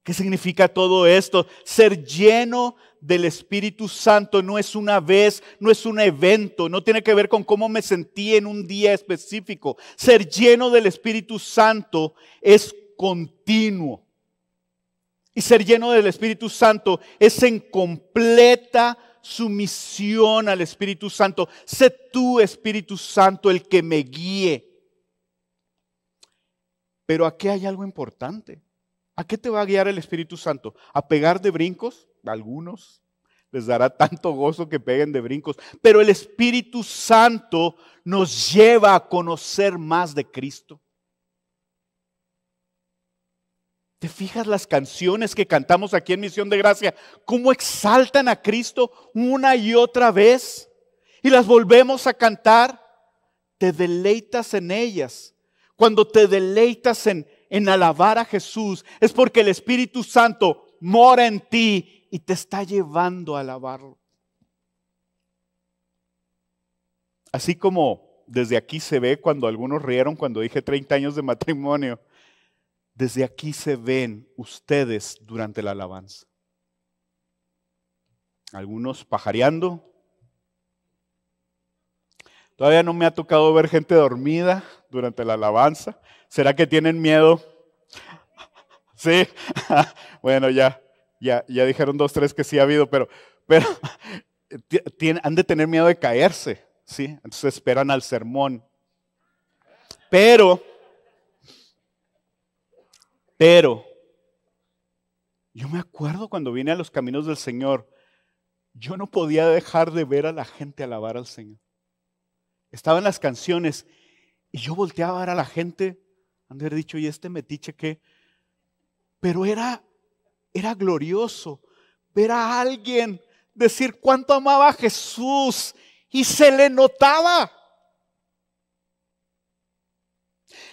S1: ¿Qué significa todo esto? Ser lleno del Espíritu Santo no es una vez, no es un evento, no tiene que ver con cómo me sentí en un día específico. Ser lleno del Espíritu Santo es continuo. Y ser lleno del Espíritu Santo es en completa sumisión al Espíritu Santo. Sé tú, Espíritu Santo, el que me guíe. Pero aquí hay algo importante. ¿A qué te va a guiar el Espíritu Santo? ¿A pegar de brincos? A algunos les dará tanto gozo que peguen de brincos. Pero el Espíritu Santo nos lleva a conocer más de Cristo. ¿Te fijas las canciones que cantamos aquí en Misión de Gracia? ¿Cómo exaltan a Cristo una y otra vez? Y las volvemos a cantar. Te deleitas en ellas. Cuando te deleitas en alabar a Jesús, es porque el Espíritu Santo mora en ti y te está llevando a alabarlo. Así como desde aquí se ve cuando algunos rieron cuando dije 30 años de matrimonio, desde aquí se ven ustedes durante la alabanza. Algunos pajareando. Todavía no me ha tocado ver gente dormida durante la alabanza. ¿Será que tienen miedo? Sí. Bueno, ya dijeron 2, 3 que sí ha habido, pero han de tener miedo de caerse, ¿sí? Entonces esperan al sermón. Pero yo me acuerdo cuando vine a los caminos del Señor, yo no podía dejar de ver a la gente alabar al Señor. Estaban las canciones y yo volteaba a ver a la gente Han de haber dicho, ¿y este metiche qué? Pero era glorioso ver a alguien decir cuánto amaba a Jesús y se le notaba.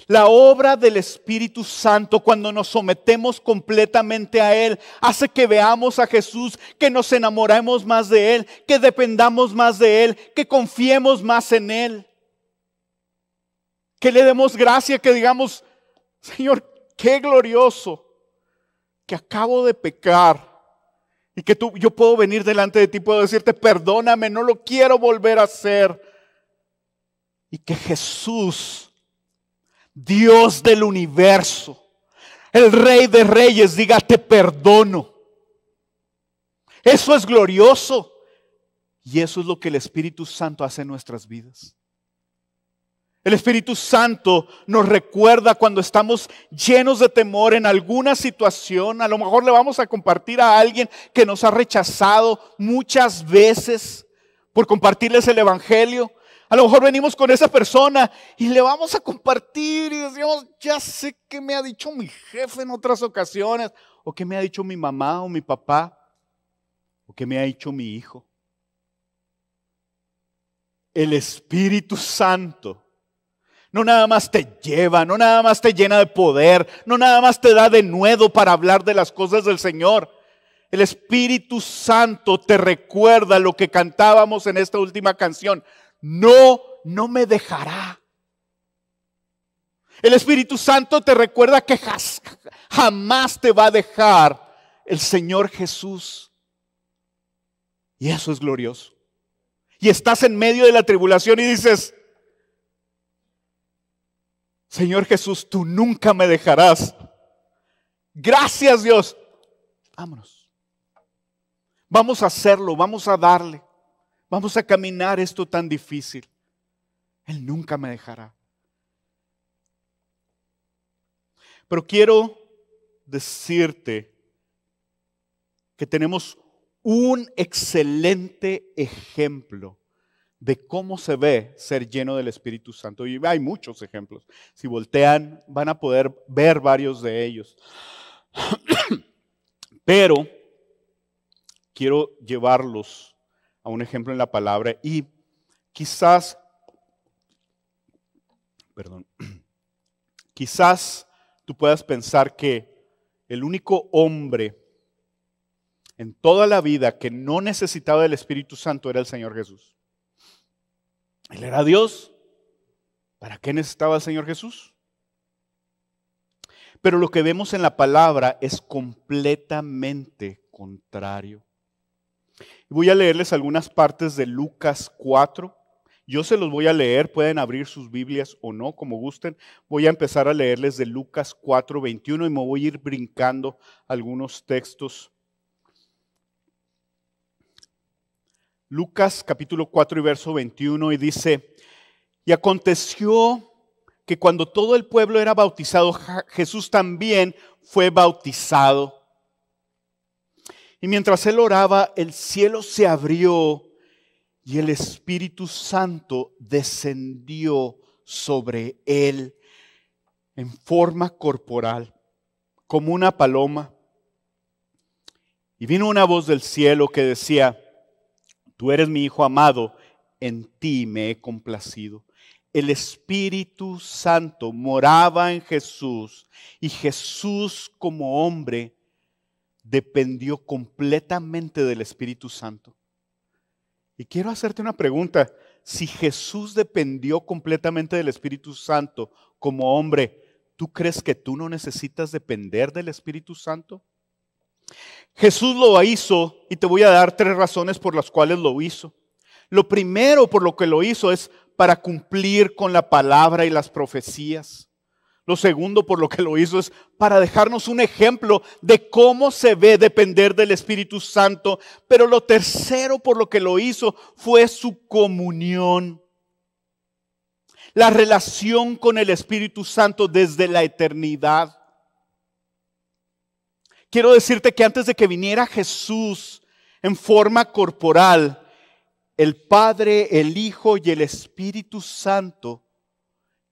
S1: La obra del Espíritu Santo, cuando nos sometemos completamente a Él, hace que veamos a Jesús, que nos enamoremos más de Él, que dependamos más de Él, que confiemos más en Él. Que le demos gracia, que digamos, Señor, qué glorioso que acabo de pecar y que yo puedo venir delante de ti, puedo decirte, perdóname, no lo quiero volver a hacer. Y que Jesús, Dios del universo, el Rey de Reyes, diga, te perdono. Eso es glorioso. Y eso es lo que el Espíritu Santo hace en nuestras vidas. El Espíritu Santo nos recuerda cuando estamos llenos de temor en alguna situación. A lo mejor le vamos a compartir a alguien que nos ha rechazado muchas veces por compartirles el Evangelio. A lo mejor venimos con esa persona y le vamos a compartir y decimos, ya sé qué me ha dicho mi jefe en otras ocasiones, o qué me ha dicho mi mamá o mi papá, o qué me ha dicho mi hijo. El Espíritu Santo no nada más te lleva, no nada más te llena de poder, no nada más te da denuedo para hablar de las cosas del Señor. El Espíritu Santo te recuerda lo que cantábamos en esta última canción. No me dejará. El Espíritu Santo te recuerda que jamás te va a dejar el Señor Jesús. Y eso es glorioso. Y estás en medio de la tribulación y dices, Señor Jesús, tú nunca me dejarás. Gracias, Dios. Vámonos. Vamos a hacerlo, vamos a darle. Vamos a caminar esto tan difícil. Él nunca me dejará. Pero quiero decirte que tenemos un excelente ejemplo de cómo se ve ser lleno del Espíritu Santo. Y hay muchos ejemplos. Si voltean, van a poder ver varios de ellos. Pero quiero llevarlos a un ejemplo en la palabra y quizás tú puedas pensar que el único hombre en toda la vida que no necesitaba del Espíritu Santo era el Señor Jesús. Él era Dios. ¿Para qué necesitaba el Señor Jesús? Pero lo que vemos en la palabra es completamente contrario. Voy a leerles algunas partes de Lucas 4. Yo se los voy a leer, pueden abrir sus Biblias o no, como gusten. Voy a empezar a leerles de Lucas 4:21 y me voy a ir brincando algunos textos. Lucas capítulo 4 y verso 21 y dice, y aconteció que cuando todo el pueblo era bautizado, Jesús también fue bautizado. Y mientras él oraba, el cielo se abrió y el Espíritu Santo descendió sobre él en forma corporal, como una paloma. Y vino una voz del cielo que decía, tú eres mi Hijo amado, en ti me he complacido. El Espíritu Santo moraba en Jesús y Jesús como hombre dependió completamente del Espíritu Santo. Y quiero hacerte una pregunta. Si Jesús dependió completamente del Espíritu Santo como hombre, ¿tú crees que tú no necesitas depender del Espíritu Santo? Jesús lo hizo y te voy a dar 3 razones por las cuales lo hizo. Lo primero por lo que lo hizo es para cumplir con la palabra y las profecías. Lo segundo por lo que lo hizo es para dejarnos un ejemplo de cómo se ve depender del Espíritu Santo. Pero lo tercero por lo que lo hizo fue su comunión. La relación con el Espíritu Santo desde la eternidad. Quiero decirte que antes de que viniera Jesús en forma corporal, el Padre, el Hijo y el Espíritu Santo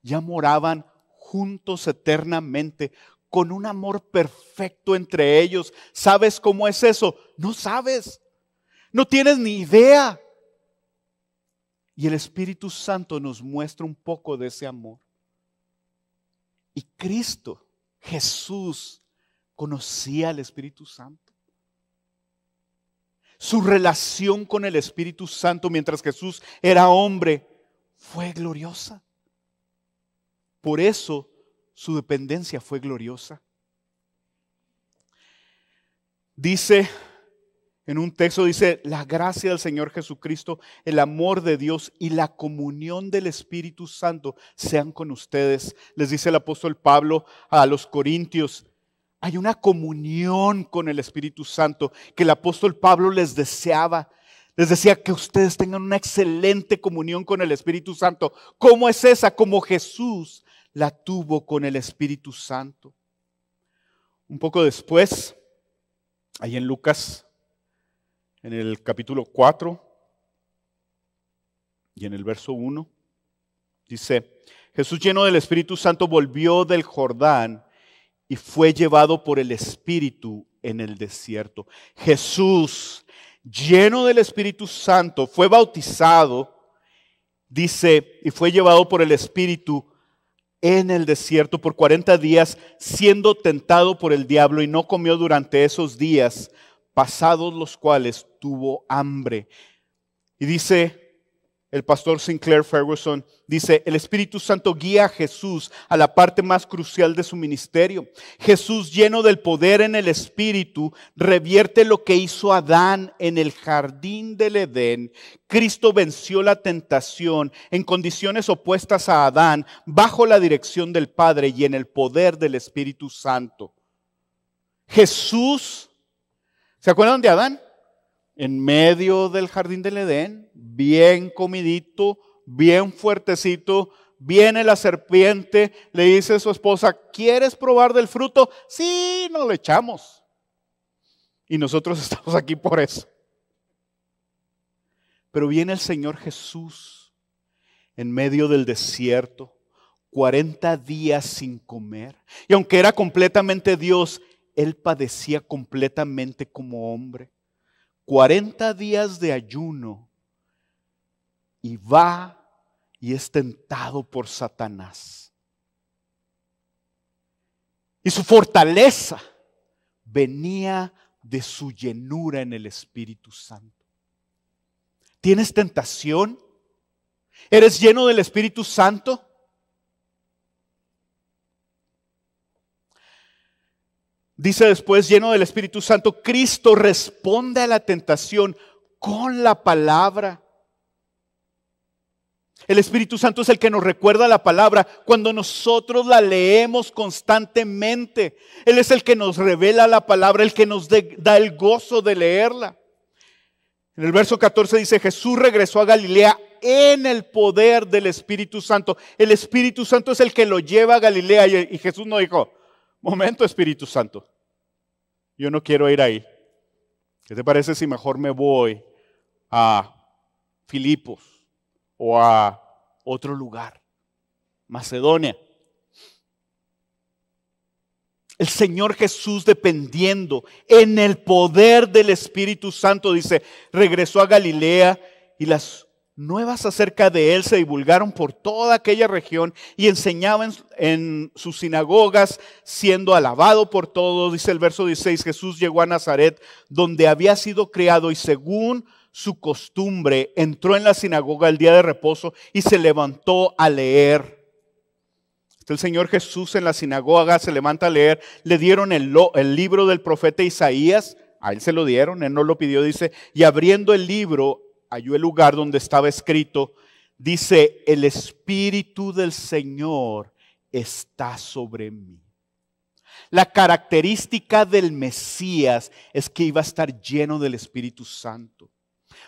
S1: ya moraban juntos eternamente, con un amor perfecto entre ellos. ¿Sabes cómo es eso? No sabes. No tienes ni idea. Y el Espíritu Santo nos muestra un poco de ese amor. Y Cristo, Jesús, conocía al Espíritu Santo. Su relación con el Espíritu Santo mientras Jesús era hombre fue gloriosa. Por eso su dependencia fue gloriosa. Dice en un texto, dice, la gracia del Señor Jesucristo, el amor de Dios y la comunión del Espíritu Santo sean con ustedes. Les dice el apóstol Pablo a los Corintios. Hay una comunión con el Espíritu Santo que el apóstol Pablo les deseaba. Les decía que ustedes tengan una excelente comunión con el Espíritu Santo. ¿Cómo es esa? Como Jesús la tuvo con el Espíritu Santo. Un poco después, ahí en Lucas, en el capítulo 4 y en el verso 1, dice, Jesús lleno del Espíritu Santo volvió del Jordán y fue llevado por el Espíritu en el desierto. Jesús, lleno del Espíritu Santo, fue bautizado, dice, y fue llevado por el Espíritu en el desierto por 40 días, siendo tentado por el diablo, y no comió durante esos días, pasados los cuales tuvo hambre. Y dice el pastor Sinclair Ferguson, dice, el Espíritu Santo guía a Jesús a la parte más crucial de su ministerio. Jesús, lleno del poder en el Espíritu, revierte lo que hizo Adán en el jardín del Edén. Cristo venció la tentación en condiciones opuestas a Adán, bajo la dirección del Padre y en el poder del Espíritu Santo. Jesús, ¿se acuerdan de Adán? En medio del jardín del Edén, bien comidito, bien fuertecito, viene la serpiente, le dice a su esposa, ¿quieres probar del fruto? Sí, nos lo echamos. Y nosotros estamos aquí por eso. Pero viene el Señor Jesús en medio del desierto, 40 días sin comer. Y aunque era completamente Dios, Él padecía completamente como hombre. 40 días de ayuno y va y es tentado por Satanás. Y su fortaleza venía de su llenura en el Espíritu Santo. ¿Tienes tentación? ¿Eres lleno del Espíritu Santo? Dice después, lleno del Espíritu Santo, Cristo responde a la tentación con la palabra. El Espíritu Santo es el que nos recuerda la palabra cuando nosotros la leemos constantemente. Él es el que nos revela la palabra, el que nos da el gozo de leerla. En el verso 14 dice, Jesús regresó a Galilea en el poder del Espíritu Santo. El Espíritu Santo es el que lo lleva a Galilea y Jesús no dijo, momento, Espíritu Santo, yo no quiero ir ahí. ¿Qué te parece si mejor me voy a Filipos o a otro lugar? Macedonia. El Señor Jesús, dependiendo en el poder del Espíritu Santo, dice, regresó a Galilea y las nuevas acerca de Él se divulgaron por toda aquella región y enseñaba en sus sinagogas, siendo alabado por todos. Dice el verso 16, Jesús llegó a Nazaret, donde había sido criado, y según su costumbre, entró en la sinagoga el día de reposo y se levantó a leer. El Señor Jesús en la sinagoga se levanta a leer. Le dieron el libro del profeta Isaías, a Él se lo dieron, Él no lo pidió, dice, y abriendo el libro, halló el lugar donde estaba escrito, dice, el Espíritu del Señor está sobre mí. La característica del Mesías es que iba a estar lleno del Espíritu Santo,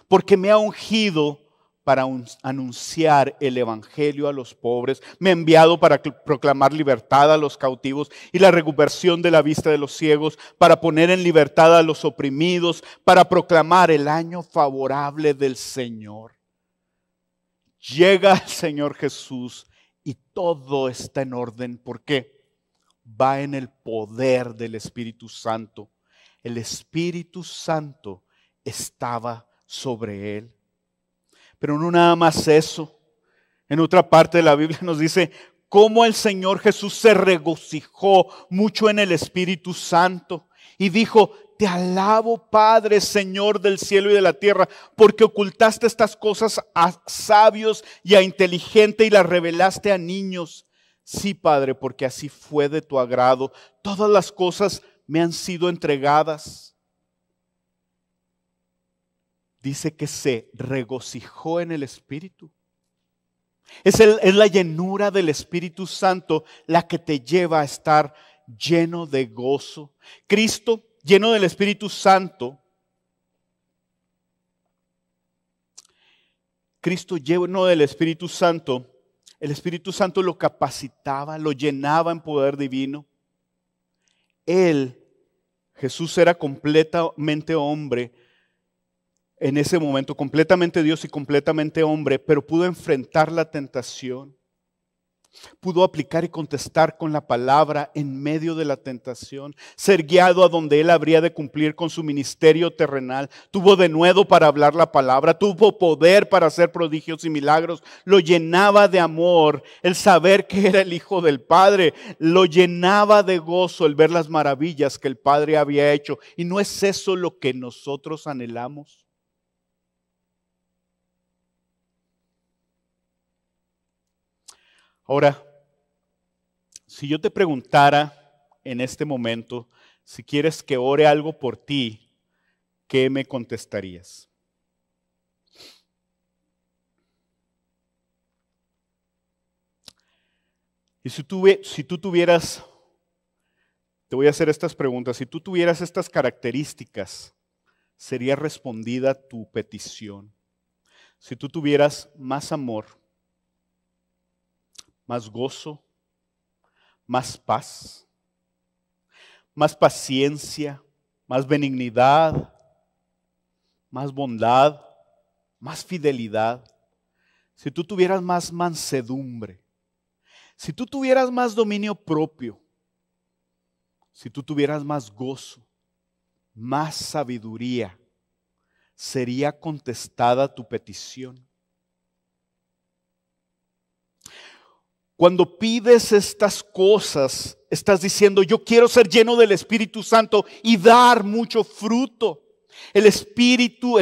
S1: porque me ha ungido para anunciar el evangelio a los pobres, me ha enviado para proclamar libertad a los cautivos y la recuperación de la vista de los ciegos, para poner en libertad a los oprimidos, para proclamar el año favorable del Señor. Llega el Señor Jesús y todo está en orden. ¿Por qué? Va en el poder del Espíritu Santo. El Espíritu Santo estaba sobre él. Pero no nada más eso. En otra parte de la Biblia nos dice cómo el Señor Jesús se regocijó mucho en el Espíritu Santo y dijo: te alabo, Padre, Señor del cielo y de la tierra, porque ocultaste estas cosas a sabios y a inteligentes y las revelaste a niños. Sí, Padre, porque así fue de tu agrado. Todas las cosas me han sido entregadas. Dice que se regocijó en el Espíritu. Es la llenura del Espíritu Santo la que te lleva a estar lleno de gozo. Cristo, lleno del Espíritu Santo, el Espíritu Santo lo capacitaba, lo llenaba en poder divino. Jesús era completamente hombre en ese momento, completamente Dios y completamente hombre, pero pudo enfrentar la tentación. Pudo aplicar y contestar con la palabra en medio de la tentación, ser guiado a donde él habría de cumplir con su ministerio terrenal. Tuvo denuedo para hablar la palabra, tuvo poder para hacer prodigios y milagros. Lo llenaba de amor el saber que era el Hijo del Padre. Lo llenaba de gozo el ver las maravillas que el Padre había hecho. ¿Y no es eso lo que nosotros anhelamos? Ahora, si yo te preguntara en este momento si quieres que ore algo por ti, ¿qué me contestarías? Y si tú tuvieras, te voy a hacer estas preguntas, si tú tuvieras estas características, ¿sería respondida tu petición? Si tú tuvieras más amor, más gozo, más paz, más paciencia, más benignidad, más bondad, más fidelidad, si tú tuvieras más mansedumbre, si tú tuvieras más dominio propio, si tú tuvieras más gozo, más sabiduría, ¿sería contestada tu petición? Cuando pides estas cosas, estás diciendo: yo quiero ser lleno del Espíritu Santo y dar mucho fruto. El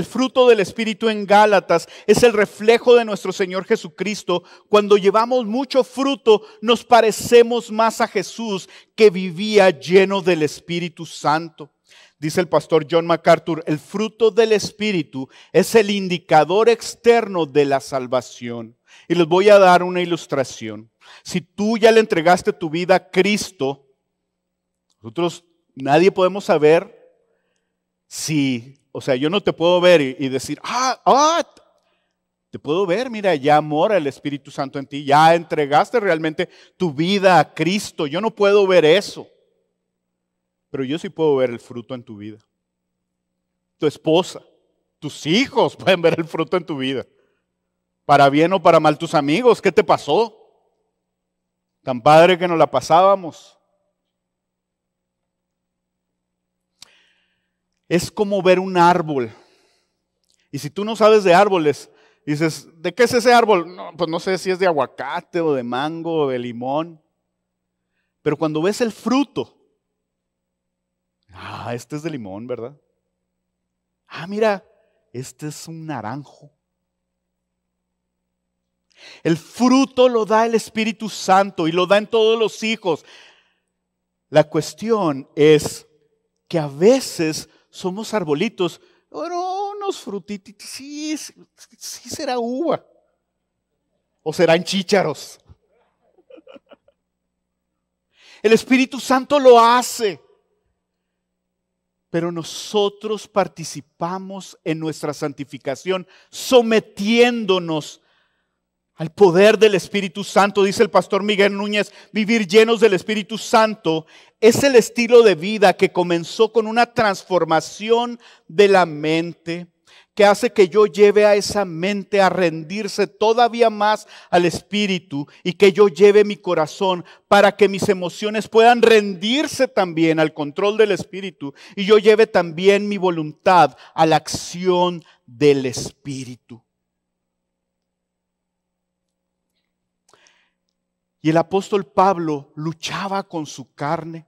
S1: fruto del Espíritu en Gálatas es el reflejo de nuestro Señor Jesucristo. Cuando llevamos mucho fruto, nos parecemos más a Jesús, que vivía lleno del Espíritu Santo. Dice el pastor John MacArthur: el fruto del Espíritu es el indicador externo de la salvación. Y les voy a dar una ilustración. Si tú ya le entregaste tu vida a Cristo, nadie podemos saber yo no te puedo ver y decir: te puedo ver, mira, ya mora el Espíritu Santo en ti, ya entregaste realmente tu vida a Cristo. Yo no puedo ver eso, pero yo sí puedo ver el fruto en tu vida. Tu esposa, tus hijos pueden ver el fruto en tu vida. Para bien o para mal, tus amigos, ¿qué te pasó? Tan padre que nos la pasábamos. Es como ver un árbol. Y si tú no sabes de árboles, dices: ¿de qué es ese árbol? No, pues no sé si es de aguacate o de mango o de limón. Pero cuando ves el fruto, este es de limón, ¿verdad? Mira, este es un naranjo. El fruto lo da el Espíritu Santo y lo da en todos los hijos. La cuestión es que a veces somos arbolitos, pero unos frutitos, sí será uva o serán chícharos. El Espíritu Santo lo hace, pero nosotros participamos en nuestra santificación sometiéndonos al poder del Espíritu Santo. Dice el pastor Miguel Núñez: vivir llenos del Espíritu Santo es el estilo de vida que comenzó con una transformación de la mente, que hace que yo lleve a esa mente a rendirse todavía más al Espíritu y que yo lleve mi corazón para que mis emociones puedan rendirse también al control del Espíritu y yo lleve también mi voluntad a la acción del Espíritu. Y el apóstol Pablo luchaba con su carne.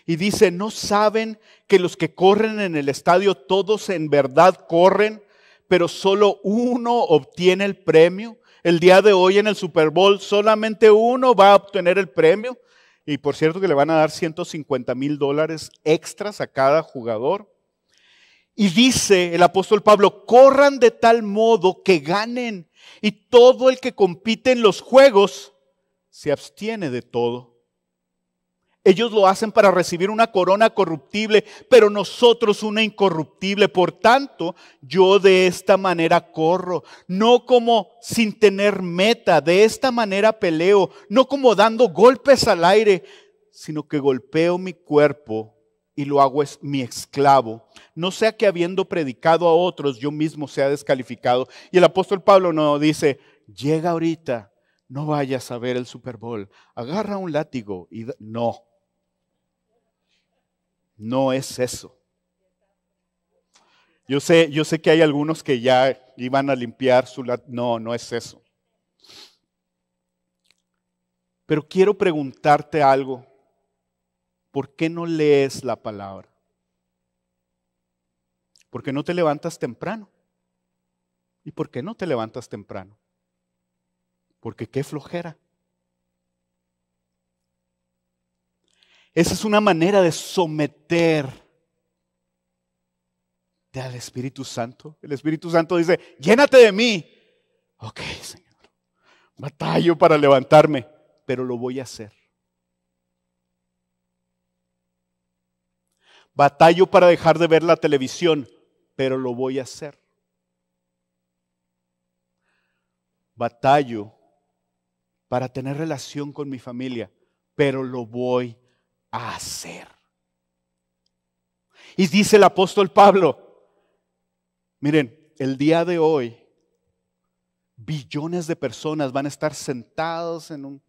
S1: Y dice, ¿no saben que los que corren en el estadio todos en verdad corren, pero solo uno obtiene el premio? El día de hoy en el Super Bowl solamente uno va a obtener el premio. Y por cierto que le van a dar $150,000 extras a cada jugador. Y dice el apóstol Pablo, corran de tal modo que ganen. Y todo el que compite en los juegos se abstiene de todo. Ellos lo hacen para recibir una corona corruptible, pero nosotros una incorruptible. Por tanto, yo de esta manera corro, no como sin tener meta, de esta manera peleo, no como dando golpes al aire, sino que golpeo mi cuerpo y lo hago mi esclavo. No sea que habiendo predicado a otros, yo mismo sea descalificado. Y el apóstol Pablo no dice, llega ahorita, no vayas a ver el Super Bowl, agarra un látigo y no. No es eso. Yo sé que hay algunos que ya iban a limpiar su látigo. No es eso. Pero quiero preguntarte algo. ¿Por qué no lees la palabra? ¿Por qué no te levantas temprano? ¿Y por qué no te levantas temprano? Porque qué flojera. Esa es una manera de someterte al Espíritu Santo. El Espíritu Santo dice, llénate de mí. Ok, Señor, batallo para levantarme, pero lo voy a hacer. Batallo para dejar de ver la televisión, pero lo voy a hacer. Batallo para tener relación con mi familia, pero lo voy a hacer. Y dice el apóstol Pablo, miren, el día de hoy, billones de personas van a estar sentados en un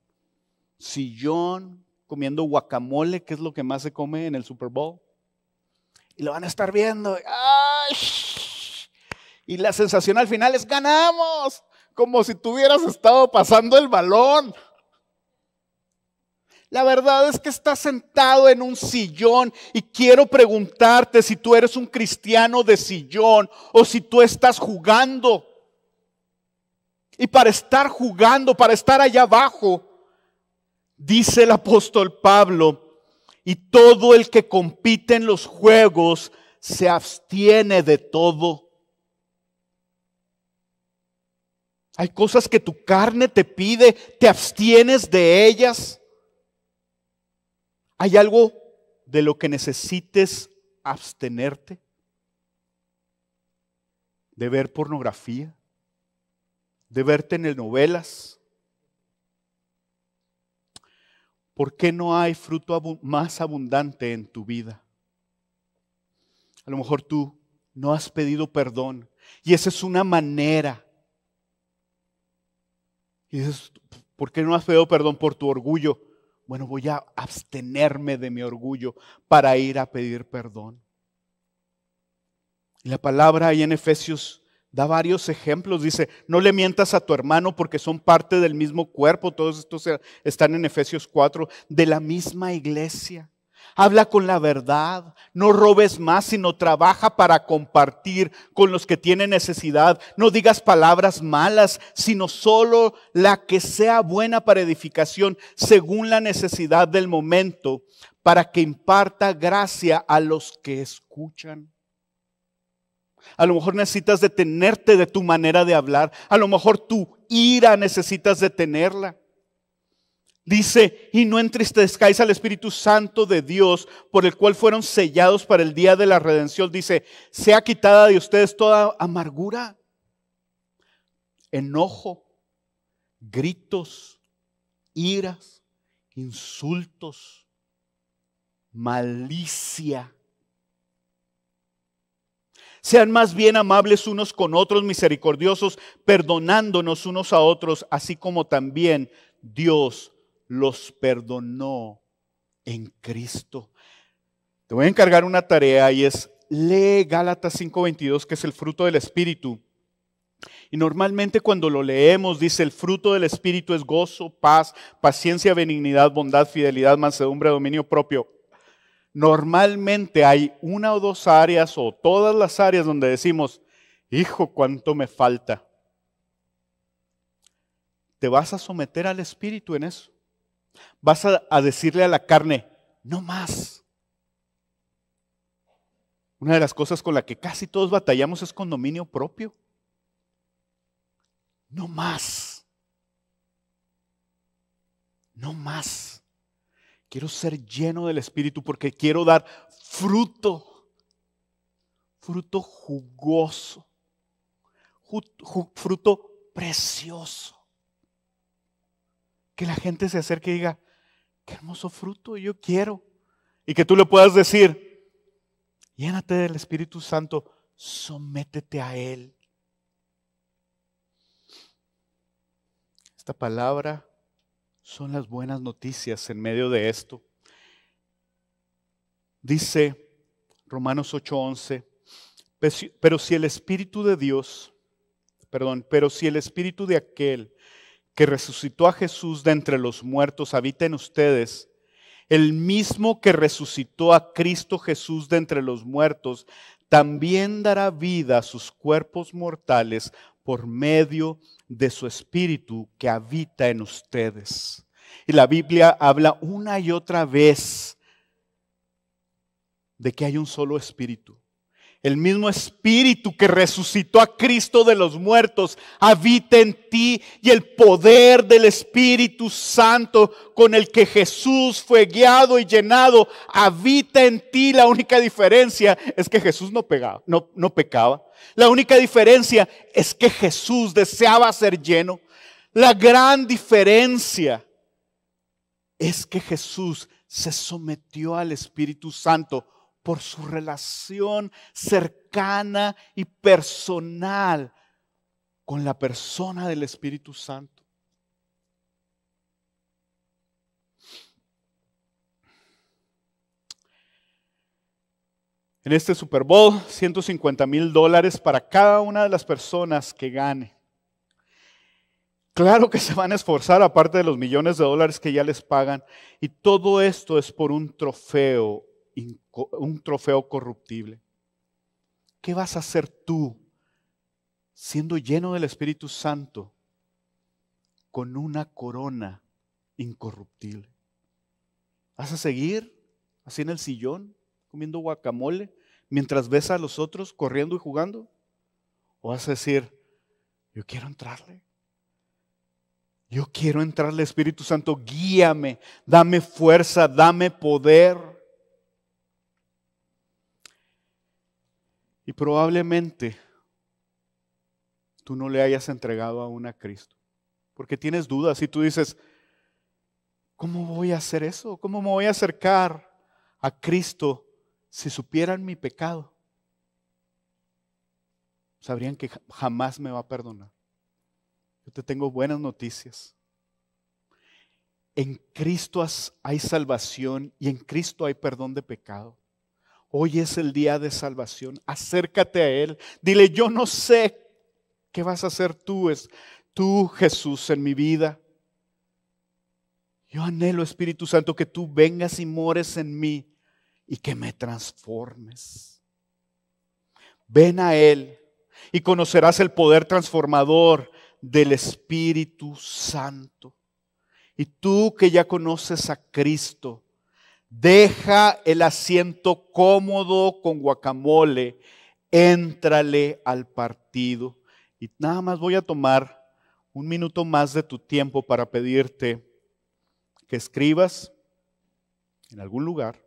S1: sillón, comiendo guacamole, que es lo que más se come en el Super Bowl. Y lo van a estar viendo. ¡Ay! Y la sensación al final es ganamos, como si tú hubieras estado pasando el balón. La verdad es que estás sentado en un sillón y quiero preguntarte si tú eres un cristiano de sillón o si tú estás jugando. Y para estar jugando, para estar allá abajo, dice el apóstol Pablo, y todo el que compite en los juegos se abstiene de todo. Hay cosas que tu carne te pide, te abstienes de ellas. ¿Hay algo de lo que necesites abstenerte? ¿De ver pornografía? ¿De ver telenovelas? ¿Por qué no hay fruto más abundante en tu vida? A lo mejor tú no has pedido perdón y esa es una manera. Y dices, ¿por qué no has pedido perdón? Por tu orgullo. Bueno, voy a abstenerme de mi orgullo para ir a pedir perdón. Y la palabra ahí en Efesios da varios ejemplos. Dice, no le mientas a tu hermano porque son parte del mismo cuerpo. Todos estos están en Efesios 4, de la misma iglesia. Habla con la verdad, no robes más, sino trabaja para compartir con los que tienen necesidad. No digas palabras malas, sino solo la que sea buena para edificación, según la necesidad del momento, para que imparta gracia a los que escuchan. A lo mejor necesitas detenerte de tu manera de hablar. A lo mejor tu ira necesitas detenerla. Dice, y no entristezcáis al Espíritu Santo de Dios, por el cual fueron sellados para el día de la redención. Dice, sea quitada de ustedes toda amargura, enojo, gritos, iras, insultos, malicia, Sean más bien amables unos con otros, misericordiosos, perdonándonos unos a otros, así como también Dios los perdonó en Cristo. Te voy a encargar una tarea y es lee Gálatas 5:22, que es el fruto del Espíritu. Y normalmente cuando lo leemos dice el fruto del Espíritu es gozo, paz, paciencia, benignidad, bondad, fidelidad, mansedumbre, dominio propio. Normalmente hay una o dos áreas o todas las áreas donde decimos, hijo, cuánto me falta. Te vas a someter al Espíritu en eso. Vas a decirle a la carne, no más. Una de las cosas con la que casi todos batallamos es con dominio propio. No más. No más. Quiero ser lleno del Espíritu porque quiero dar fruto. Fruto jugoso. Fruto precioso. Que la gente se acerque y diga, qué hermoso fruto, yo quiero. Y que tú le puedas decir, llénate del Espíritu Santo, sométete a Él. Esta palabra son las buenas noticias en medio de esto. Dice Romanos 8:11, pero si el Espíritu de aquel que resucitó a Jesús de entre los muertos habita en ustedes, el mismo que resucitó a Cristo Jesús de entre los muertos, también dará vida a sus cuerpos mortales por medio de su Espíritu que habita en ustedes. Y la Biblia habla una y otra vez de que hay un solo Espíritu. El mismo Espíritu que resucitó a Cristo de los muertos habita en ti, y el poder del Espíritu Santo con el que Jesús fue guiado y llenado habita en ti. La única diferencia es que Jesús no pecaba. La única diferencia es que Jesús deseaba ser lleno. La gran diferencia es que Jesús se sometió al Espíritu Santo por su relación cercana y personal con la persona del Espíritu Santo. En este Super Bowl, $150,000 para cada una de las personas que gane. Claro que se van a esforzar, aparte de los millones de dólares que ya les pagan. Y todo esto es por un trofeo corruptible. ¿Qué vas a hacer tú siendo lleno del Espíritu Santo con una corona incorruptible? ¿Vas a seguir así en el sillón comiendo guacamole mientras ves a los otros corriendo y jugando? ¿O vas a decir, yo quiero entrarle? Yo quiero entrarle, Espíritu Santo, guíame, dame fuerza, dame poder. Y probablemente tú no le hayas entregado aún a Cristo, porque tienes dudas y tú dices, ¿cómo voy a hacer eso? ¿Cómo me voy a acercar a Cristo si supieran mi pecado? Sabrían que jamás me va a perdonar. Yo te tengo buenas noticias. En Cristo hay salvación y en Cristo hay perdón de pecado. Hoy es el día de salvación. Acércate a Él. Dile, yo no sé qué vas a hacer tú, Jesús, en mi vida. Yo anhelo, Espíritu Santo, que tú vengas y mores en mí y que me transformes. Ven a Él y conocerás el poder transformador del Espíritu Santo. Y tú que ya conoces a Cristo, deja el asiento cómodo con guacamole, éntrale al partido. Y nada más voy a tomar un minuto más de tu tiempo para pedirte que escribas en algún lugar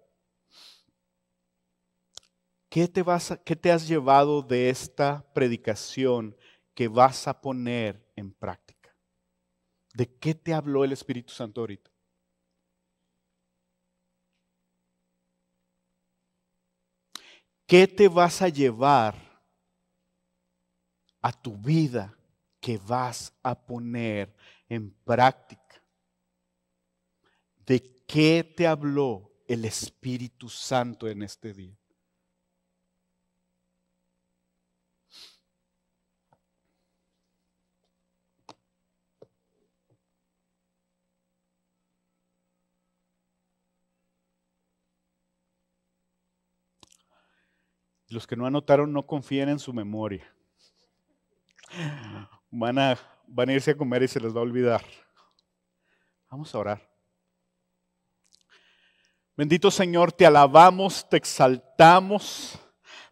S1: qué te has llevado de esta predicación que vas a poner en práctica. ¿De qué te habló el Espíritu Santo ahorita? ¿Qué te vas a llevar a tu vida que vas a poner en práctica. ¿De qué te habló el Espíritu Santo en este día? Los que no anotaron, no confíen en su memoria. Van a irse a comer y se les va a olvidar. Vamos a orar. Bendito Señor, te alabamos, te exaltamos.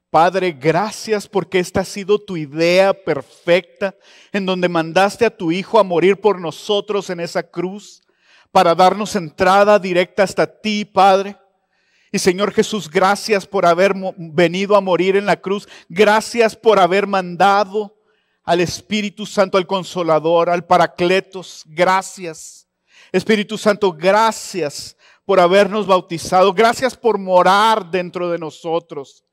S1: Padre, gracias porque esta ha sido tu idea perfecta, en donde mandaste a tu Hijo a morir por nosotros en esa cruz, para darnos entrada directa hasta ti, Padre. Y Señor Jesús, gracias por haber venido a morir en la cruz. Gracias por haber mandado al Espíritu Santo, al Consolador, al Paracletos. Gracias. Espíritu Santo, gracias por habernos bautizado. Gracias por morar dentro de nosotros.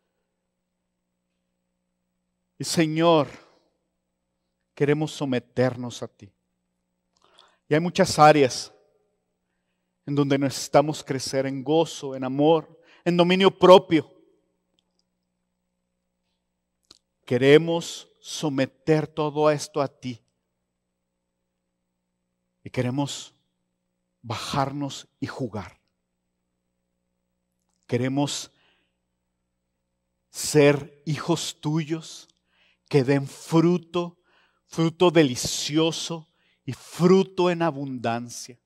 S1: Y Señor, queremos someternos a ti. Y hay muchas áreas en donde necesitamos crecer en gozo, en amor, en dominio propio. Queremos someter todo esto a ti. Y queremos bajarnos y jugar. Queremos ser hijos tuyos que den fruto, fruto delicioso y fruto en abundancia.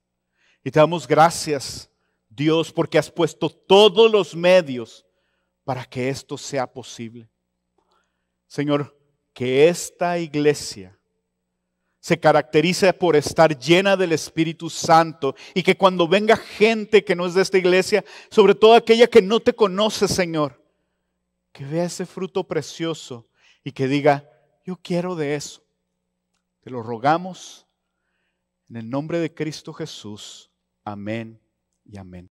S1: Y te damos gracias, Dios, porque has puesto todos los medios para que esto sea posible. Señor, que esta iglesia se caracterice por estar llena del Espíritu Santo y que cuando venga gente que no es de esta iglesia, sobre todo aquella que no te conoce, Señor, que vea ese fruto precioso y que diga, yo quiero de eso. Te lo rogamos en el nombre de Cristo Jesús. Amén y amén.